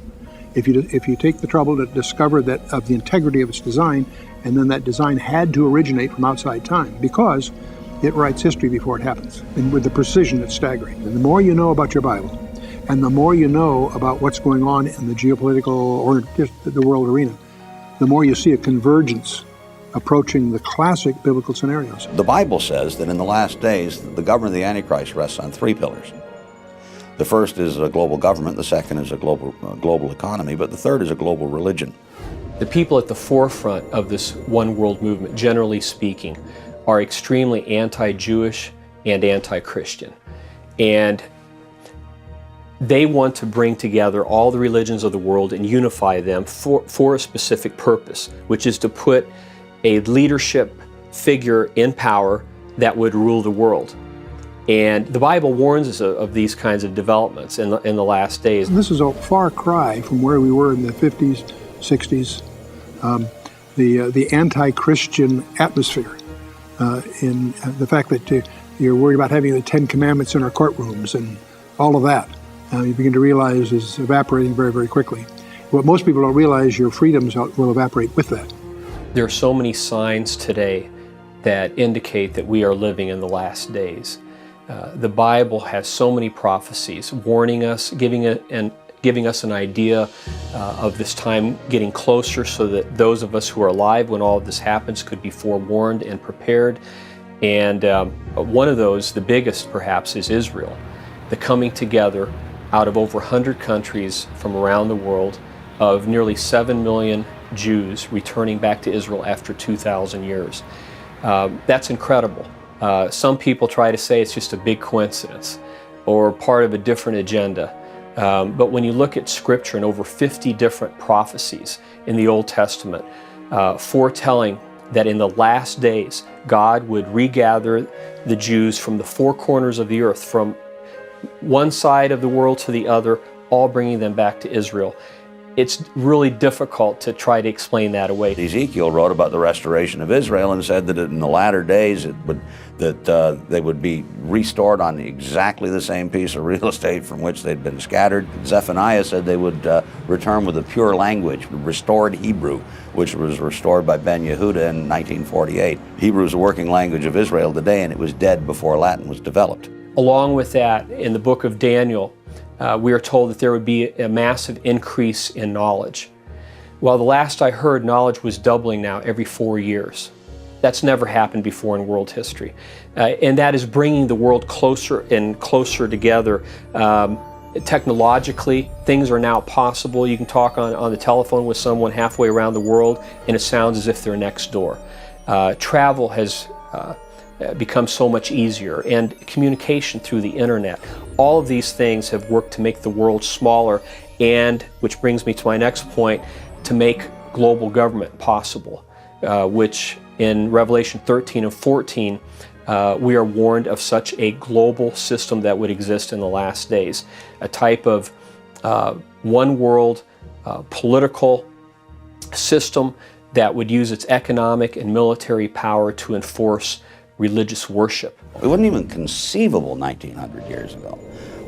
If you take the trouble to discover that of the integrity of its design, and then that design had to originate from outside time, because it writes history before it happens, and with the precision that's staggering. And the more you know about your Bible, and the more you know about what's going on in the geopolitical or just the world arena, the more you see a convergence approaching the classic biblical scenarios. The Bible says that in the last days, the government of the Antichrist rests on three pillars. The first is a global government, the second is a global economy, but the third is a global religion. The people at the forefront of this one world movement, generally speaking, are extremely anti-Jewish and anti-Christian. And they want to bring together all the religions of the world and unify them for a specific purpose, which is to put a leadership figure in power that would rule the world. And the Bible warns us of these kinds of developments in the last days. This is a far cry from where we were in the 50s, 60s, the anti-Christian atmosphere, in the fact that you're worried about having the 10 Commandments in our courtrooms and all of that. You begin to realize is evaporating very, very quickly. What most people don't realize, your freedoms will evaporate with that. There are so many signs today that indicate that we are living in the last days. The Bible has so many prophecies warning us, giving us an idea of this time getting closer so that those of us who are alive when all of this happens could be forewarned and prepared. And one of those, the biggest perhaps, is Israel. The coming together out of over 100 countries from around the world of nearly 7 million Jews returning back to Israel after 2,000 years. That's incredible. Some people try to say it's just a big coincidence or part of a different agenda. But when you look at Scripture and over 50 different prophecies in the Old Testament foretelling that in the last days God would regather the Jews from the four corners of the earth, from one side of the world to the other, all bringing them back to Israel. It's really difficult to try to explain that away. Ezekiel wrote about the restoration of Israel and said that in the latter days they would be restored on exactly the same piece of real estate from which they'd been scattered. Zephaniah said they would return with a pure language, restored Hebrew, which was restored by Ben Yehuda in 1948. Hebrew is a working language of Israel today, and it was dead before Latin was developed. Along with that, in the book of Daniel, we are told that there would be a massive increase in knowledge. Well, the last I heard, knowledge was doubling now every 4 years. That's never happened before in world history. And that is bringing the world closer and closer together. Technologically, things are now possible. You can talk on the telephone with someone halfway around the world, and it sounds as if they're next door. Travel has become so much easier, and communication through the internet. All of these things have worked to make the world smaller, and, which brings me to my next point, to make global government possible, which in Revelation 13 and 14, we are warned of such a global system that would exist in the last days, a type of one world political system that would use its economic and military power to enforce religious worship. It wasn't even conceivable 1900 years ago,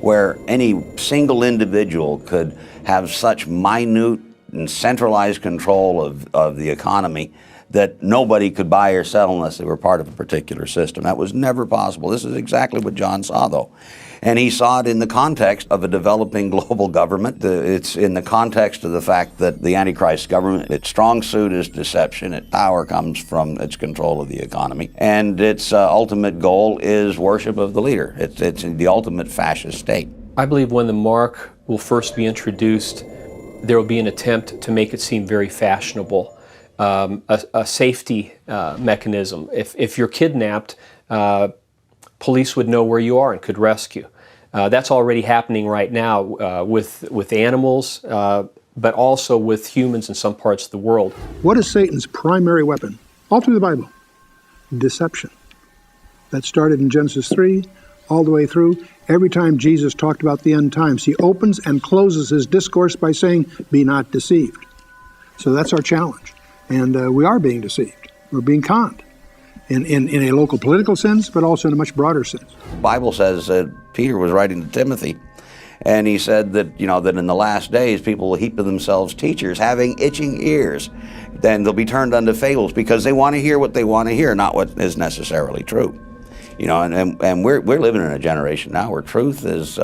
where any single individual could have such minute and centralized control of the economy that nobody could buy or sell unless they were part of a particular system. That was never possible. This is exactly what John saw, though. And he saw it in the context of a developing global government. It's in the context of the fact that the Antichrist government, its strong suit is deception. Its power comes from its control of the economy. And its ultimate goal is worship of the leader. It's the ultimate fascist state. I believe when the mark will first be introduced, there will be an attempt to make it seem very fashionable, a safety mechanism. If you're kidnapped, police would know where you are and could rescue. That's already happening right now with animals, but also with humans in some parts of the world. What is Satan's primary weapon? All through the Bible. Deception. That started in Genesis 3, all the way through. Every time Jesus talked about the end times, he opens and closes his discourse by saying, "Be not deceived." So that's our challenge. And we are being deceived. We're being conned. In a local political sense, but also in a much broader sense. The Bible says that Peter was writing to Timothy, and he said that, that in the last days people will heap to themselves teachers having itching ears. Then they'll be turned unto fables because they want to hear what they want to hear, not what is necessarily true. And we're living in a generation now where truth is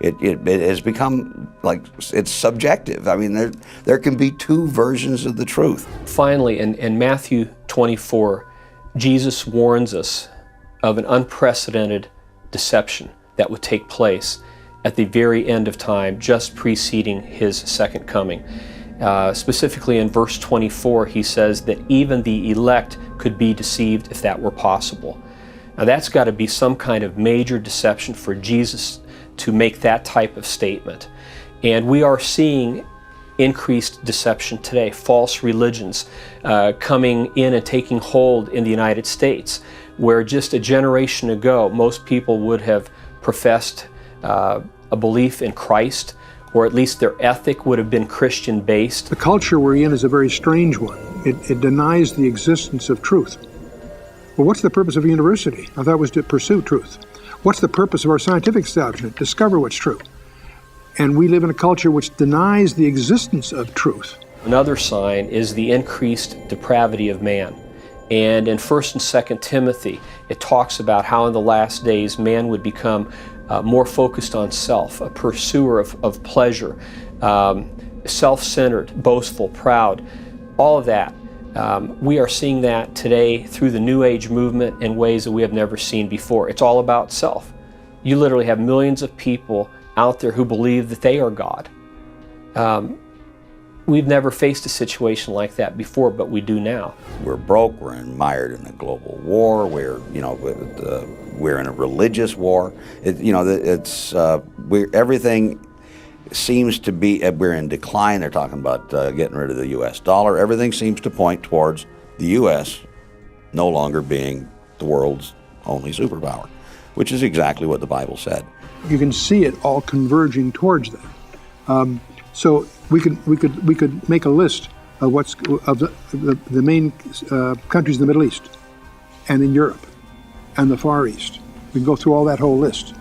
it has become like it's subjective. I mean, there can be two versions of the truth. Finally, in Matthew 24. Jesus warns us of an unprecedented deception that would take place at the very end of time, just preceding his second coming. Specifically in verse 24, he says that even the elect could be deceived if that were possible. Now that's got to be some kind of major deception for Jesus to make that type of statement. And we are seeing increased deception today, false religions coming in and taking hold in the United States, where just a generation ago most people would have professed a belief in Christ, or at least their ethic would have been Christian-based. The culture we're in is a very strange one. It denies the existence of truth. Well, what's the purpose of a university? I thought it was to pursue truth. What's the purpose of our scientific establishment? Discover what's true. And we live in a culture which denies the existence of truth. Another sign is the increased depravity of man. And in 1st and 2nd Timothy, it talks about how in the last days man would become more focused on self, a pursuer of pleasure, self-centered, boastful, proud, all of that. We are seeing that today through the New Age movement in ways that we have never seen before. It's all about self. You literally have millions of people out there who believe that they are God. We've never faced a situation like that before, but we do now. We're broke. We're mired in a global war. We're in a religious war. Everything seems to be. We're in decline. They're talking about getting rid of the U.S. dollar. Everything seems to point towards the U.S. no longer being the world's only superpower, which is exactly what the Bible said. You can see it all converging towards that. So we could make a list of the main countries in the Middle East and in Europe and the Far East. We can go through all that whole list.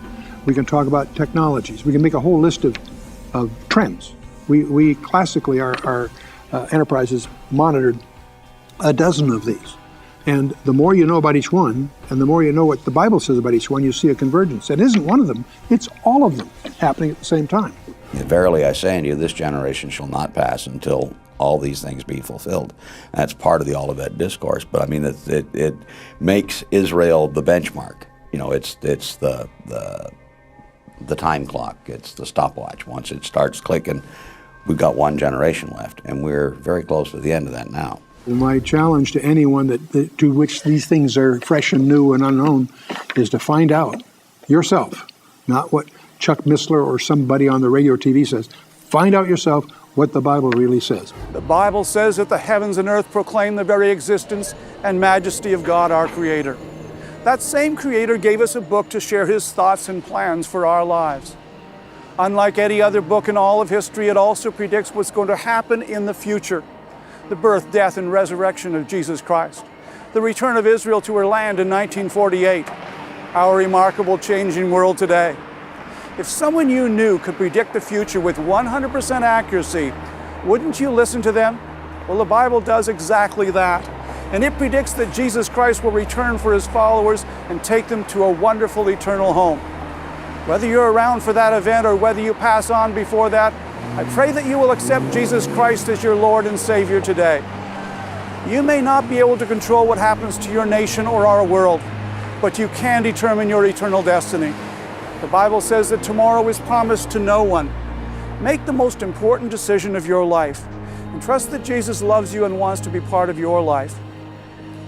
We can talk about technologies. We can make a whole list of trends. We classically, our enterprises monitored a dozen of these. And the more you know about each one, and the more you know what the Bible says about each one, you see a convergence. It isn't one of them, it's all of them happening at the same time. Verily I say unto you, this generation shall not pass until all these things be fulfilled. That's part of the Olivet Discourse, but I mean, it makes Israel the benchmark. It's the time clock, it's the stopwatch. Once it starts clicking, we've got one generation left, and we're very close to the end of that now. My challenge to anyone to which these things are fresh and new and unknown is to find out yourself, not what Chuck Missler or somebody on the radio or TV says. Find out yourself what the Bible really says. The Bible says that the heavens and earth proclaim the very existence and majesty of God, our Creator. That same Creator gave us a book to share His thoughts and plans for our lives. Unlike any other book in all of history, it also predicts what's going to happen in the future. The birth, death, and resurrection of Jesus Christ. The return of Israel to her land in 1948. Our remarkable changing world today. If someone you knew could predict the future with 100% accuracy, wouldn't you listen to them? Well, the Bible does exactly that. And it predicts that Jesus Christ will return for His followers and take them to a wonderful eternal home. Whether you're around for that event or whether you pass on before that, I pray that you will accept Jesus Christ as your Lord and Savior today. You may not be able to control what happens to your nation or our world, but you can determine your eternal destiny. The Bible says that tomorrow is promised to no one. Make the most important decision of your life and trust that Jesus loves you and wants to be part of your life.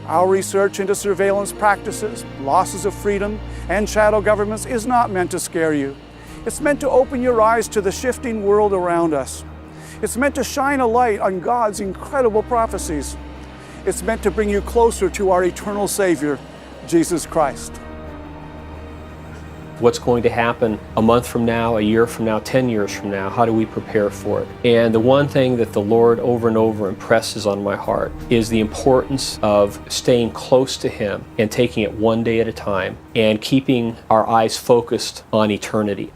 Our research into surveillance practices, losses of freedom, and shadow governments is not meant to scare you. It's meant to open your eyes to the shifting world around us. It's meant to shine a light on God's incredible prophecies. It's meant to bring you closer to our eternal Savior, Jesus Christ. What's going to happen a month from now, a year from now, 10 years from now? How do we prepare for it? And the one thing that the Lord over and over impresses on my heart is the importance of staying close to Him and taking it one day at a time and keeping our eyes focused on eternity.